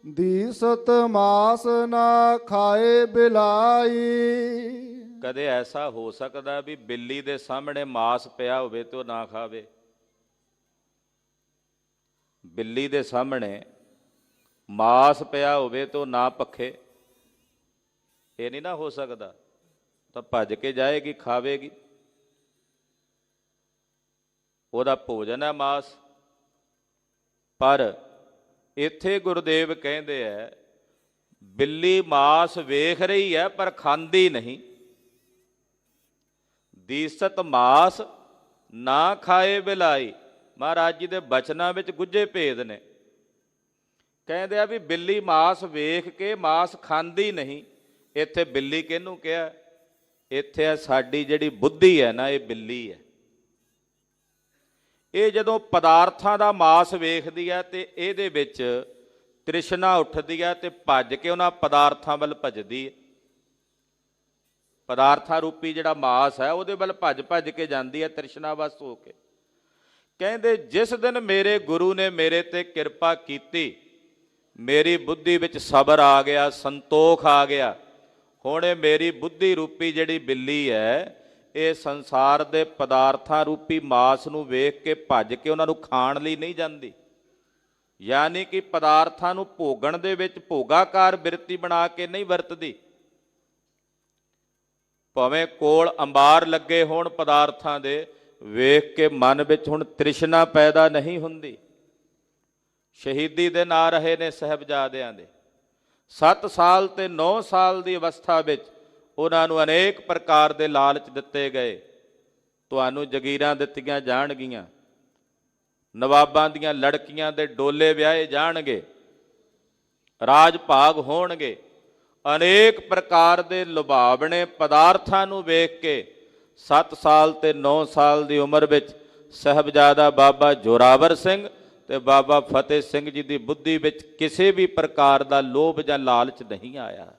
ਦੀਸਤ ਮਾਸ ਨਾ ਖਾਏ ਬਿਲਾਈ। ਕਦੇ ਐਸਾ ਹੋ ਸਕਦਾ ਵੀ ਬਿੱਲੀ ਦੇ ਸਾਹਮਣੇ ਮਾਸ ਪਿਆ ਹੋਵੇ ਤੇ ਉਹ ਨਾ ਖਾਵੇ? ਬਿੱਲੀ ਦੇ ਸਾਹਮਣੇ ਮਾਸ ਪਿਆ ਹੋਵੇ ਤੇ ਉਹ ਨਾ ਭਖੇ? ਇਹ ਨਹੀਂ ਨਾ ਹੋ ਸਕਦਾ। ਤਾਂ ਭੱਜ ਕੇ ਜਾਏਗੀ, ਖਾਵੇਗੀ, ਉਹਦਾ ਭੋਜਨ ਹੈ ਮਾਸ। ਪਰ ਇੱਥੇ ਗੁਰਦੇਵ ਕਹਿੰਦੇ ਹੈ ਬਿੱਲੀ ਮਾਸ ਵੇਖ ਰਹੀ ਹੈ ਪਰ ਖਾਂਦੀ ਨਹੀਂ। ਦੀਸਤ ਮਾਸ ਨਾ ਖਾਏ ਬਿਲਾਈ। ਮਹਾਰਾਜ ਜੀ ਦੇ ਬਚਨਾਂ ਵਿੱਚ ਗੁੱਝੇ ਭੇਦ ਨੇ। ਕਹਿੰਦੇ ਆ ਵੀ ਬਿੱਲੀ ਮਾਸ ਵੇਖ ਕੇ ਮਾਸ ਖਾਂਦੀ ਨਹੀਂ। ਇੱਥੇ ਬਿੱਲੀ ਕਿਹਨੂੰ ਕਿਹਾ? ਇੱਥੇ ਆ ਸਾਡੀ ਜਿਹੜੀ ਬੁੱਧੀ ਹੈ ਨਾ, ਇਹ ਬਿੱਲੀ ਹੈ। ਇਹ ਜਦੋਂ ਪਦਾਰਥਾਂ ਦਾ ਮਾਸ ਵੇਖਦੀ ਹੈ ਤੇ ਇਹਦੇ ਵਿੱਚ ਤ੍ਰਿਸ਼ਨਾ ਉੱਠਦੀ ਹੈ ਤੇ ਭੱਜ ਕੇ ਉਹਨਾਂ ਪਦਾਰਥਾਂ ਵੱਲ ਭੱਜਦੀ ਹੈ। ਪਦਾਰਥਾਂ ਰੂਪੀ ਜਿਹੜਾ ਮਾਸ ਹੈ ਉਹਦੇ ਵੱਲ ਭੱਜ ਭੱਜ ਕੇ ਜਾਂਦੀ ਹੈ ਤ੍ਰਿਸ਼ਨਾਵਸ ਹੋ ਕੇ। ਕਹਿੰਦੇ ਜਿਸ ਦਿਨ ਮੇਰੇ ਗੁਰੂ ਨੇ ਮੇਰੇ ਤੇ ਕਿਰਪਾ ਕੀਤੀ, ਮੇਰੀ ਬੁੱਧੀ ਵਿੱਚ ਸਬਰ ਆ ਗਿਆ, ਸੰਤੋਖ ਆ ਗਿਆ। ਹੁਣ ਇਹ ਮੇਰੀ ਬੁੱਧੀ ਰੂਪੀ ਜਿਹੜੀ ਬਿੱਲੀ ਹੈ, ਇਹ ਸੰਸਾਰ ਦੇ ਪਦਾਰਥਾਂ ਰੂਪੀ ਮਾਸ ਨੂੰ ਵੇਖ ਕੇ ਭੱਜ ਕੇ ਉਹਨਾਂ ਨੂੰ ਖਾਣ ਲਈ ਨਹੀਂ ਜਾਂਦੀ। ਯਾਨੀ ਕਿ ਪਦਾਰਥਾਂ ਨੂੰ ਭੋਗਣ ਦੇ ਵਿੱਚ ਭੋਗਾਕਾਰ ਬਿਰਤੀ ਬਣਾ ਕੇ ਨਹੀਂ ਵਰਤਦੀ। ਭਾਵੇਂ ਕੋਲ ਅੰਬਾਰ ਲੱਗੇ ਹੋਣ ਪਦਾਰਥਾਂ ਦੇ, ਵੇਖ ਕੇ ਮਨ ਵਿੱਚ ਹੁਣ ਤ੍ਰਿਸ਼ਨਾ ਪੈਦਾ ਨਹੀਂ ਹੁੰਦੀ। ਸ਼ਹੀਦੀ ਦੇ ਨਾਂ ਰਹੇ ਨੇ ਸਾਹਿਬਜ਼ਾਦਿਆਂ ਦੇ। 7 ਸਾਲ ਤੇ 9 ਸਾਲ ਦੀ ਅਵਸਥਾ ਵਿੱਚ ਉਹਨਾਂ ਨੂੰ ਅਨੇਕ ਪ੍ਰਕਾਰ ਦੇ ਲਾਲਚ ਦਿੱਤੇ ਗਏ। ਤੁਹਾਨੂੰ ਜਗੀਰਾਂ ਦਿੱਤੀਆਂ ਜਾਣਗੀਆਂ, ਨਵਾਬਾਂ ਦੀਆਂ ਲੜਕੀਆਂ ਦੇ ਡੋਲੇ ਵਿਆਹੇ ਜਾਣਗੇ, ਰਾਜ ਭਾਗ ਹੋਣਗੇ। ਅਨੇਕ ਪ੍ਰਕਾਰ ਦੇ ਲੁਭਾਵਣੇ ਪਦਾਰਥਾਂ ਨੂੰ ਵੇਖ ਕੇ 7 ਸਾਲ ਤੇ 9 ਸਾਲ ਦੀ ਉਮਰ ਵਿੱਚ ਸਾਹਿਬਜ਼ਾਦਾ ਬਾਬਾ ਜ਼ੋਰਾਵਰ ਸਿੰਘ ਤੇ ਬਾਬਾ ਫਤਿਹ ਸਿੰਘ ਜੀ ਦੀ ਬੁੱਧੀ ਵਿੱਚ ਕਿਸੇ ਵੀ ਪ੍ਰਕਾਰ ਦਾ ਲੋਭ ਜਾਂ ਲਾਲਚ ਨਹੀਂ ਆਇਆ।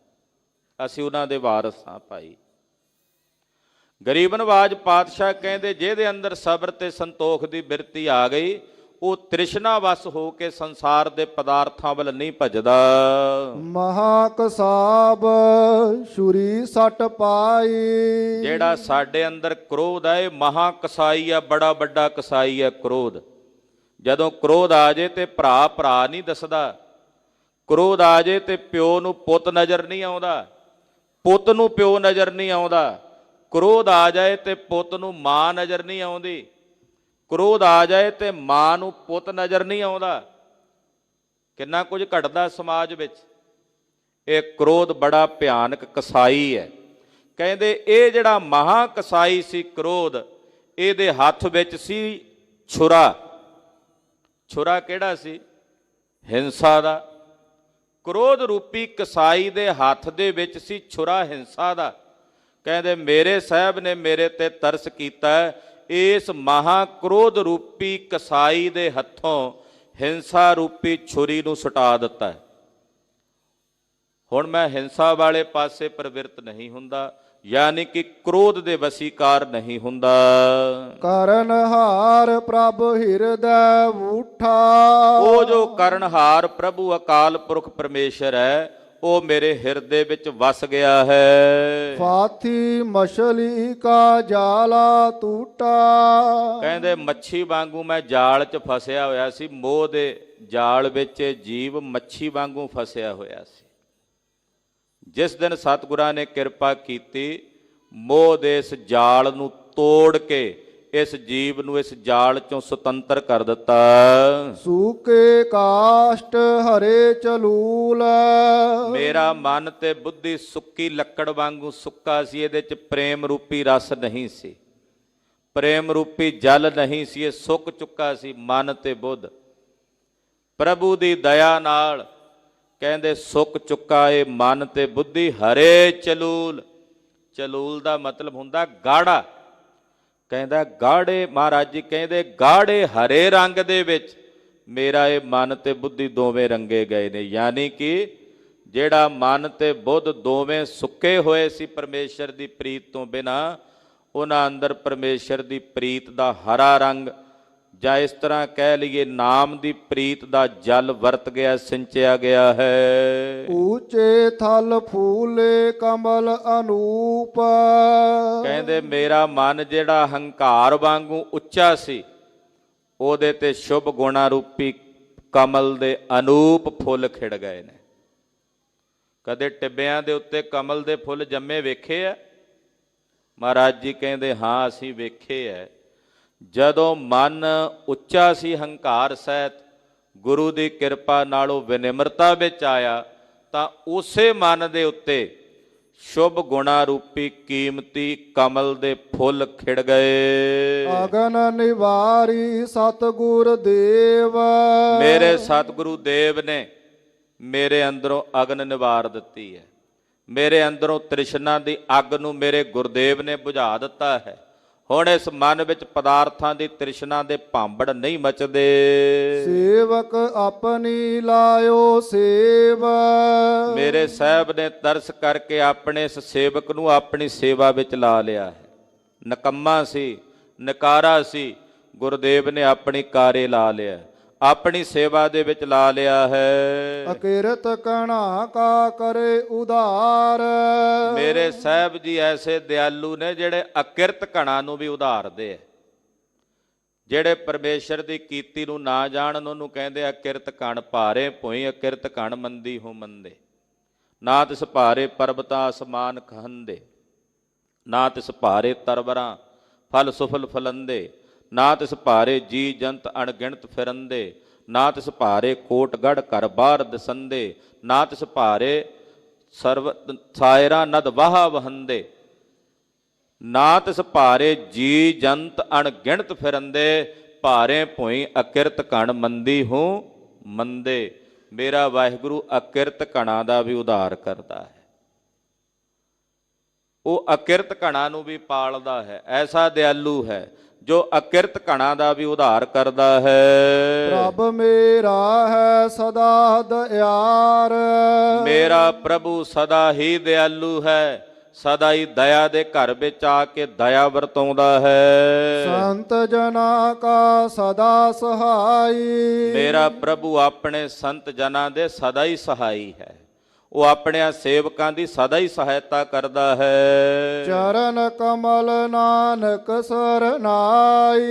ਅਸੀਂ ਉਹਨਾਂ ਦੇ ਵਾਰਸ ਹਾਂ ਭਾਈ। ਗਰੀਬ ਨਵਾਜ ਪਾਤਸ਼ਾਹ ਕਹਿੰਦੇ ਜਿਹਦੇ ਅੰਦਰ ਸਬਰ ਤੇ ਸੰਤੋਖ ਦੀ ਬਿਰਤੀ ਆ ਗਈ, ਉਹ ਤ੍ਰਿਸ਼ਨਾ ਵਸ ਹੋ ਕੇ ਸੰਸਾਰ ਦੇ ਪਦਾਰਥਾਂ ਵੱਲ ਨਹੀਂ ਭਜਦਾ। ਮਹਾ ਕਸਾਬ ਛੁਰੀ ਸੱਟ ਪਾਈ। ਜਿਹੜਾ ਸਾਡੇ ਅੰਦਰ ਕ੍ਰੋਧ ਹੈ ਇਹ ਮਹਾ ਕਸਾਈ ਹੈ, ਬੜਾ ਵੱਡਾ ਕਸਾਈ ਹੈ ਕ੍ਰੋਧ। ਜਦੋਂ ਕ੍ਰੋਧ ਆ ਜੇ ਤੇ ਭਰਾ ਨਹੀਂ ਦੱਸਦਾ, ਕ੍ਰੋਧ ਆ ਜੇ ਤੇ ਪਿਓ ਨੂੰ ਪੁੱਤ ਨਜ਼ਰ ਨਹੀਂ ਆਉਂਦਾ, ਪੁੱਤ ਨੂੰ ਪਿਓ ਨਜ਼ਰ ਨਹੀਂ ਆਉਂਦਾ। ਕ੍ਰੋਧ ਆ ਜਾਏ ਤੇ ਪੁੱਤ ਨੂੰ ਮਾਂ ਨਜ਼ਰ ਨਹੀਂ ਆਉਂਦੀ, ਕ੍ਰੋਧ ਆ ਜਾਏ ਤੇ ਮਾਂ ਨੂੰ ਪੁੱਤ ਨਜ਼ਰ ਨਹੀਂ ਆਉਂਦਾ। ਕਿੰਨਾ ਕੁਝ ਘਟਦਾ ਸਮਾਜ ਵਿੱਚ। ਇਹ ਕ੍ਰੋਧ ਬੜਾ ਭਿਆਨਕ ਕਸਾਈ ਹੈ। ਕਹਿੰਦੇ ਇਹ ਜਿਹੜਾ ਮਹਾ ਕਸਾਈ ਸੀ ਕ੍ਰੋਧ, ਇਹਦੇ ਹੱਥ ਵਿੱਚ ਸੀ ਛੁਰਾ। ਛੁਰਾ ਕਿਹੜਾ ਸੀ? ਹਿੰਸਾ ਦਾ। ਕ੍ਰੋਧ ਰੂਪੀ ਕਸਾਈ ਦੇ ਹੱਥ ਦੇ ਵਿੱਚ ਸੀ ਛੁਰਾ ਹਿੰਸਾ ਦਾ। ਕਹਿੰਦੇ ਮੇਰੇ ਸਾਹਿਬ ਨੇ ਮੇਰੇ ਤੇ ਤਰਸ ਕੀਤਾ, ਇਸ ਮਹਾ ਕ੍ਰੋਧ ਰੂਪੀ ਕਸਾਈ ਦੇ ਹੱਥੋਂ ਹਿੰਸਾ ਰੂਪੀ ਛੁਰੀ ਨੂੰ ਸੁਟਾ ਦਿੱਤਾ। ਹੁਣ ਮੈਂ ਹਿੰਸਾ ਵਾਲੇ ਪਾਸੇ ਪ੍ਰਵਿਰਤ ਨਹੀਂ ਹੁੰਦਾ, ਯਾਨੀ ਕਿ ਕ੍ਰੋਧ ਦੇ ਵਸੀਕਾਰ ਨਹੀਂ ਹੁੰਦਾ। ਕਰਨਹਾਰ ਪ੍ਰਭ ਹਿਰਦੈ ਊਠਾ। ਉਹ ਜੋ ਕਰਨਹਾਰ ਪ੍ਰਭੂ ਅਕਾਲ ਪੁਰਖ ਪਰਮੇਸ਼ਰ ਹੈ, ਉਹ ਮੇਰੇ ਹਿਰਦੇ ਵਿੱਚ ਵਸ ਗਿਆ ਹੈ। ਫਾਥੀ ਮਛਲੀ ਕਾ ਜਾਲਾ ਟੂਟਾ। ਕਹਿੰਦੇ ਮੱਛੀ ਵਾਂਗੂ ਮੈਂ ਜਾਲ 'ਚ ਫਸਿਆ ਹੋਇਆ ਸੀ, ਮੋਹ ਦੇ ਜਾਲ ਵਿੱਚ ਜੀਵ ਮੱਛੀ ਵਾਂਗੂ ਫਸਿਆ ਹੋਇਆ ਸੀ। ਜਿਸ ਦਿਨ ਸਤਿਗੁਰਾਂ ਨੇ ਕਿਰਪਾ ਕੀਤੀ, ਮੋਹ ਦੇ ਇਸ ਜਾਲ ਨੂੰ ਤੋੜ ਕੇ ਇਸ ਜੀਵ ਨੂੰ ਇਸ ਜਾਲ ਚੋਂ ਸੁਤੰਤਰ ਕਰ ਦਿੱਤਾ। ਸੂਕੇ ਕਾਸ਼ਟ ਹਰੇ ਚਲੂਲ। ਮੇਰਾ ਮਨ ਤੇ ਬੁੱਧੀ ਸੁੱਕੀ ਲੱਕੜ ਵਾਂਗੂ ਸੁੱਕਾ ਸੀ, ਇਹਦੇ 'ਚ ਪ੍ਰੇਮ ਰੂਪੀ ਰਸ ਨਹੀਂ ਸੀ, ਪ੍ਰੇਮ ਰੂਪੀ ਜਲ ਨਹੀਂ ਸੀ, ਇਹ ਸੁੱਕ ਚੁੱਕਾ ਸੀ ਮਨ ਤੇ ਬੁੱਧ। ਪ੍ਰਭੂ ਦੀ ਦਇਆ ਨਾਲ ਕਹਿੰਦੇ ਸੁੱਕ ਚੁੱਕਾ ਇਹ ਮਨ ਤੇ ਬੁੱਧੀ ਹਰੇ ਚਲੂਲ। ਚਲੂਲ ਦਾ ਮਤਲਬ ਹੁੰਦਾ ਗਾੜਾ। ਕਹਿੰਦਾ ਗਾੜੇ, ਮਹਾਰਾਜ ਜੀ ਕਹਿੰਦੇ ਗਾੜੇ ਹਰੇ ਰੰਗ ਦੇ ਵਿੱਚ ਮੇਰਾ ਇਹ ਮਨ ਤੇ ਬੁੱਧੀ ਦੋਵੇਂ ਰੰਗੇ ਗਏ ਨੇ। ਯਾਨੀ ਕਿ ਜਿਹੜਾ ਮਨ ਤੇ ਬੁੱਧ ਦੋਵੇਂ ਸੁੱਕੇ ਹੋਏ ਸੀ ਪਰਮੇਸ਼ਰ ਦੀ ਪ੍ਰੀਤ ਤੋਂ ਬਿਨਾਂ, ਉਹਨਾਂ ਅੰਦਰ ਪਰਮੇਸ਼ਰ ਦੀ ਪ੍ਰੀਤ ਦਾ ਹਰਾ ਰੰਗ, ਜਾਂ ਇਸ ਤਰ੍ਹਾਂ ਕਹਿ ਲਈਏ ਨਾਮ ਦੀ ਪ੍ਰੀਤ ਦਾ ਜਲ ਵਰਤ ਗਿਆ, ਸਿੰਚਿਆ ਗਿਆ ਹੈ। ਊਚੇ ਥਲ ਫੂਲੇ ਕਮਲ ਅਨੂਪ। ਕਹਿੰਦੇ ਮੇਰਾ ਮਨ ਜਿਹੜਾ ਹੰਕਾਰ ਵਾਂਗੂ ਉੱਚਾ ਸੀ, ਉਹਦੇ ਤੇ ਸ਼ੁਭ ਗੁਣਾ ਰੂਪੀ ਕਮਲ ਦੇ ਅਨੂਪ ਫੁੱਲ ਖਿੜ ਗਏ ਨੇ। ਕਦੇ ਟਿੱਬਿਆਂ ਦੇ ਉੱਤੇ ਕਮਲ ਦੇ ਫੁੱਲ ਜੰਮੇ ਵੇਖੇ ਆ? ਮਹਾਰਾਜ ਜੀ ਕਹਿੰਦੇ ਹਾਂ ਅਸੀਂ ਵੇਖੇ ਹੈ। ਜਦੋਂ ਮਨ ਉੱਚਾ ਸੀ ਹੰਕਾਰ ਸਹਿਤ, ਗੁਰੂ ਦੀ ਕਿਰਪਾ ਨਾਲ ਉਹ ਵਿਨਿਮਰਤਾ ਵਿੱਚ ਆਇਆ, ਤਾਂ ਉਸੇ ਮਨ ਦੇ ਉੱਤੇ ਸ਼ੁਭ ਗੁਣਾ ਰੂਪੀ ਕੀਮਤੀ ਕਮਲ ਦੇ ਫੁੱਲ ਖਿੜ ਗਏ। ਅਗਨ ਨਿਵਾਰੀ ਸਤਿਗੁਰ ਦੇਵ। ਮੇਰੇ ਸਤਿਗੁਰੂ ਦੇਵ ਨੇ ਮੇਰੇ ਅੰਦਰੋਂ ਅਗਨ ਨਿਵਾਰ ਦਿੱਤੀ ਹੈ। ਮੇਰੇ ਅੰਦਰੋਂ ਤ੍ਰਿਸ਼ਨਾ ਦੀ ਅੱਗ ਨੂੰ ਮੇਰੇ ਗੁਰਦੇਵ ਨੇ ਬੁਝਾ ਦਿੱਤਾ ਹੈ। ਹੁਣ ਇਸ ਮਨ ਵਿੱਚ ਪਦਾਰਥਾਂ ਦੀ ਤ੍ਰਿਸ਼ਨਾ ਦੇ ਭਾਂਬੜ ਨਹੀਂ ਮਚਦੇ। ਸੇਵਕ ਆਪਣੀ ਲਾਇਓ ਸੇਵ। ਮੇਰੇ ਸਾਹਿਬ ਨੇ ਤਰਸ ਕਰਕੇ ਆਪਣੇ ਇਸ ਸੇਵਕ ਨੂੰ ਆਪਣੀ ਸੇਵਾ ਵਿੱਚ ਲਾ ਲਿਆ ਹੈ। ਨਿਕੰਮਾ ਸੀ, ਨਕਾਰਾ ਸੀ, ਗੁਰਦੇਵ ਨੇ ਆਪਣੀ ਕਾਰੇ ਲਾ ਲਿਆ, ਆਪਣੀ ਸੇਵਾ ਦੇ ਵਿੱਚ ਲਾ ਲਿਆ ਹੈ। ਅਕਿਰਤ ਕਣਾ ਕਾ ਕਰੇ ਉਧਾਰ। ਮੇਰੇ ਸਾਹਿਬ ਜੀ ਐਸੇ ਦਿਆਲੂ ਨੇ ਜਿਹੜੇ ਅਕਿਰਤ ਕਣਾ ਨੂੰ ਵੀ ਉਧਾਰਦੇ ਆ। ਜਿਹੜੇ ਪਰਮੇਸ਼ਰ ਦੀ ਕੀਤੀ ਨੂੰ ਨਾ ਜਾਣਨ ਉਹਨੂੰ ਕਹਿੰਦੇ ਅਕਿਰਤ ਕਣ ਭਾਰੇ ਭੋਈ ਅਕਿਰਤ ਕਣ ਮੰਦੀ ਹੋ ਮੰਦੇ। ਨਾ ਤਿਸ ਭਾਰੇ ਪਰਬਤਾਂ ਅਸਮਾਨ ਖਹੰਦੇ, ਨਾ ਤਿਸ ਭਾਰੇ ਤਰਵਰਾਂ ਫਲ ਸੁਫਲ ਫਲੰਦੇ, ਨਾ ਤਿਸ ਭਾਰੇ ਜੀ ਜੰਤ ਅਣਗਿਣਤ ਫਿਰੰਦੇ, ਨਾ ਤਿਸ ਭਾਰੇ ਕੋਟ ਗੜ ਘਰ ਬਾਰ ਦਸੰਦੇ, ਨਾ ਤਿਸ ਭਾਰੇ ਸਰਵ ਸਾਇਰਾ ਨਦ ਵਾਹ ਵਹੰਦੇ, ਨਾ ਤਿਸ ਭਾਰੇ ਜੀ ਜੰਤ ਅਣਗਿਣਤ ਫਿਰੰਦੇ, ਭਾਰੇ ਭੋਈ ਅਕਿਰਤ ਕਣ ਮੰਦੀ ਹੂੰ ਮੰਦੇ। ਮੇਰਾ ਵਾਹਿਗੁਰੂ ਅਕਿਰਤ ਕਣਾਂ ਦਾ ਵੀ ਉਧਾਰ ਕਰਦਾ ਹੈ, ਉਹ ਅਕਿਰਤ ਕਣਾਂ ਨੂੰ ਵੀ ਪਾਲਦਾ ਹੈ। ਐਸਾ ਦਿਆਲੂ ਹੈ ਜੋ ਅਕਿਰਤ ਕਣਾਂ ਦਾ ਵੀ ਉਧਾਰ ਕਰਦਾ ਹੈ। ਪ੍ਰਭ ਮੇਰਾ ਹੈ ਸਦਾ ਦਇਆਰ। ਮੇਰਾ ਪ੍ਰਭੂ ਸਦਾ ਹੀ ਦਿਆਲੂ ਹੈ, ਸਦਾ ਹੀ ਦਇਆ ਦੇ ਘਰ ਵਿੱਚ ਆ ਕੇ ਦਇਆ ਵਰਤਾਉਂਦਾ ਹੈ। ਸੰਤ ਜਨਾ ਕਾ ਸਦਾ ਸਹਾਈ। ਮੇਰਾ ਪ੍ਰਭੂ ਆਪਣੇ ਸੰਤ ਜਨਾਂ ਦੇ ਸਦਾ ਹੀ ਸਹਾਈ ਹੈ। ਉਹ ਆਪਣਿਆਂ ਸੇਵਕਾਂ ਦੀ ਸਦਾ ਹੀ ਸਹਾਇਤਾ ਕਰਦਾ ਹੈ। ਚਰਨ ਕਮਲ ਨਾਨਕ ਸਰਨਾਈ।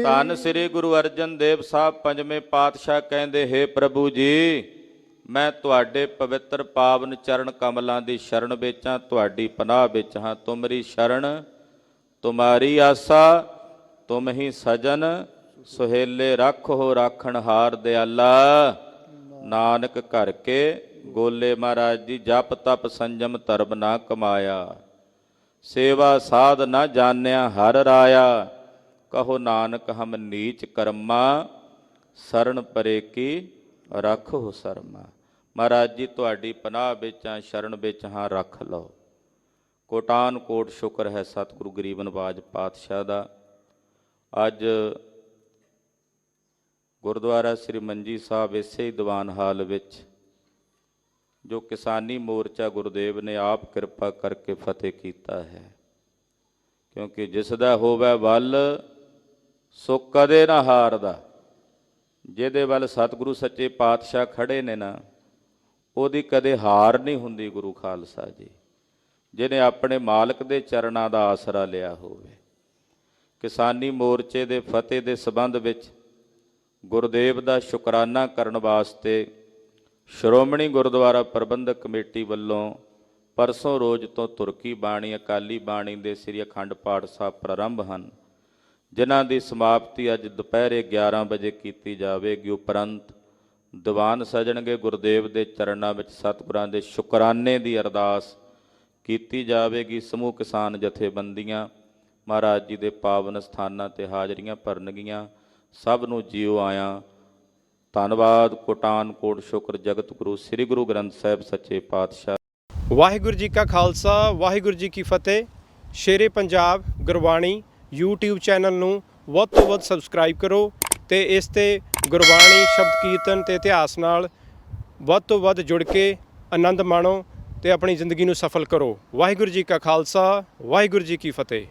ਧੰਨ ਸ੍ਰੀ ਗੁਰੂ ਅਰਜਨ ਦੇਵ ਸਾਹਿਬ ਪੰਜਵੇਂ ਪਾਤਸ਼ਾਹ ਕਹਿੰਦੇ, ਹੇ ਪ੍ਰਭੂ ਜੀ, ਮੈਂ ਤੁਹਾਡੇ ਪਵਿੱਤਰ ਪਾਵਨ ਚਰਨ ਕਮਲਾਂ ਦੀ ਸ਼ਰਨ ਵਿੱਚ ਹਾਂ, ਤੁਹਾਡੀ ਪਨਾਹ ਵਿੱਚ ਹਾਂ। ਤੁਮਰੀ ਸ਼ਰਨ ਤੁਮਾਰੀ ਆਸਾ, ਤੁਮ ਹੀ ਸਜਨ ਸੁਹੇਲੇ ਰੱਖੋ ਰਾਖਣਹਾਰ ਦਿਆਲਾ। ਨਾਨਕ ਘਰ ਕੇ ਗੋਲੇ ਮਹਾਰਾਜ ਜੀ, ਜਪ ਤਪ ਸੰਜਮ ਧਰਮ ਨਾ ਕਮਾਇਆ, ਸੇਵਾ ਸਾਧ ਨਾ ਜਾਣਿਆ ਹਰ ਰਾਇਆ। ਕਹੋ ਨਾਨਕ ਹਮ ਨੀਚ ਕਰਮਾ, ਸਰਣ ਪਰੇ ਕੀ ਰੱਖੋ ਸਰਮਾ। ਮਹਾਰਾਜ ਜੀ ਤੁਹਾਡੀ ਪਨਾਹ ਵਿੱਚ ਹਾਂ, ਸ਼ਰਨ ਵਿੱਚ ਹਾਂ, ਰੱਖ ਲਓ। ਕੋਟਾਨ ਕੋਟ ਸ਼ੁਕਰ ਹੈ ਸਤਿਗੁਰੂ ਗਰੀਬ ਨਿਵਾਜ ਪਾਤਸ਼ਾਹ ਦਾ। ਅੱਜ ਗੁਰਦੁਆਰਾ ਸ੍ਰੀ ਮੰਜੀ ਸਾਹਿਬ ਇਸੇ ਹੀ ਦੀਵਾਨ ਹਾਲ ਵਿੱਚ ਜੋ ਕਿਸਾਨੀ ਮੋਰਚਾ ਗੁਰਦੇਵ ਨੇ ਆਪ ਕਿਰਪਾ ਕਰਕੇ ਫਤਿਹ ਕੀਤਾ ਹੈ। ਕਿਉਂਕਿ ਜਿਸ ਦਾ ਹੋਵੇ ਵੱਲ ਸੋ ਕਦੇ ਨਾ ਹਾਰਦਾ। ਜਿਹਦੇ ਵੱਲ ਸਤਿਗੁਰੂ ਸੱਚੇ ਪਾਤਸ਼ਾਹ ਖੜੇ ਨੇ ਨਾ, ਉਹਦੀ ਕਦੇ ਹਾਰ ਨਹੀਂ ਹੁੰਦੀ। ਗੁਰੂ ਖਾਲਸਾ ਜੀ, ਜਿਹਨੇ ਆਪਣੇ ਮਾਲਕ ਦੇ ਚਰਨਾਂ ਦਾ ਆਸਰਾ ਲਿਆ ਹੋਵੇ। ਕਿਸਾਨੀ ਮੋਰਚੇ ਦੇ ਫਤਿਹ ਦੇ ਸੰਬੰਧ ਵਿੱਚ ਗੁਰਦੇਵ ਦਾ ਸ਼ੁਕਰਾਨਾ ਕਰਨ ਵਾਸਤੇ ਸ਼੍ਰੋਮਣੀ ਗੁਰਦੁਆਰਾ ਪ੍ਰਬੰਧਕ ਕਮੇਟੀ ਵੱਲੋਂ ਪਰਸੋਂ ਰੋਜ਼ ਤੋਂ ਤੁਰਕੀ ਬਾਣੀ, ਅਕਾਲੀ ਬਾਣੀ ਦੇ ਸ੍ਰੀ ਅਖੰਡ ਪਾਠ ਸਾਹਿਬ ਪ੍ਰਾਰੰਭ ਹਨ, ਜਿਨ੍ਹਾਂ ਦੀ ਸਮਾਪਤੀ ਅੱਜ ਦੁਪਹਿਰੇ 11 ਵਜੇ ਕੀਤੀ ਜਾਵੇਗੀ। ਉਪਰੰਤ ਦੀਵਾਨ ਸਜਣਗੇ। ਗੁਰਦੇਵ ਦੇ ਚਰਨਾਂ ਵਿੱਚ ਸਤਿਗੁਰਾਂ ਦੇ ਸ਼ੁਕਰਾਨੇ ਦੀ ਅਰਦਾਸ ਕੀਤੀ ਜਾਵੇਗੀ। ਸਮੂਹ ਕਿਸਾਨ ਜਥੇਬੰਦੀਆਂ ਮਹਾਰਾਜ ਜੀ ਦੇ ਪਾਵਨ ਸਥਾਨਾਂ 'ਤੇ ਹਾਜ਼ਰੀਆਂ ਭਰਨਗੀਆਂ। ਸਭ ਨੂੰ ਜੀਓ ਆਇਆਂ। ਧੰਨਵਾਦ। ਕੋਟਾਨ ਕੋਟ ਸ਼ੁਕਰ ਜਗਤ ਗੁਰੂ ਸ੍ਰੀ ਗੁਰੂ ਗ੍ਰੰਥ ਸਾਹਿਬ ਸੱਚੇ ਪਾਤਸ਼ਾਹ। ਵਾਹਿਗੁਰੂ ਜੀ ਕਾ ਖਾਲਸਾ, ਵਾਹਿਗੁਰੂ ਜੀ ਕੀ ਫਤਿਹ। ਸ਼ੇਰੇ ਪੰਜਾਬ ਗੁਰਬਾਣੀ YouTube ਚੈਨਲ ਨੂੰ ਵੱਧ ਤੋਂ ਵੱਧ ਸਬਸਕ੍ਰਾਈਬ ਕਰੋ ਅਤੇ ਇਸ 'ਤੇ ਗੁਰਬਾਣੀ, ਸ਼ਬਦ ਕੀਰਤਨ ਅਤੇ ਇਤਿਹਾਸ ਨਾਲ ਵੱਧ ਤੋਂ ਵੱਧ ਜੁੜ ਕੇ ਆਨੰਦ ਮਾਣੋ ਅਤੇ ਆਪਣੀ ਜ਼ਿੰਦਗੀ ਨੂੰ ਸਫਲ ਕਰੋ। ਵਾਹਿਗੁਰੂ ਜੀ ਕਾ ਖਾਲਸਾ, ਵਾਹਿਗੁਰੂ ਜੀ ਕੀ ਫਤਿਹ।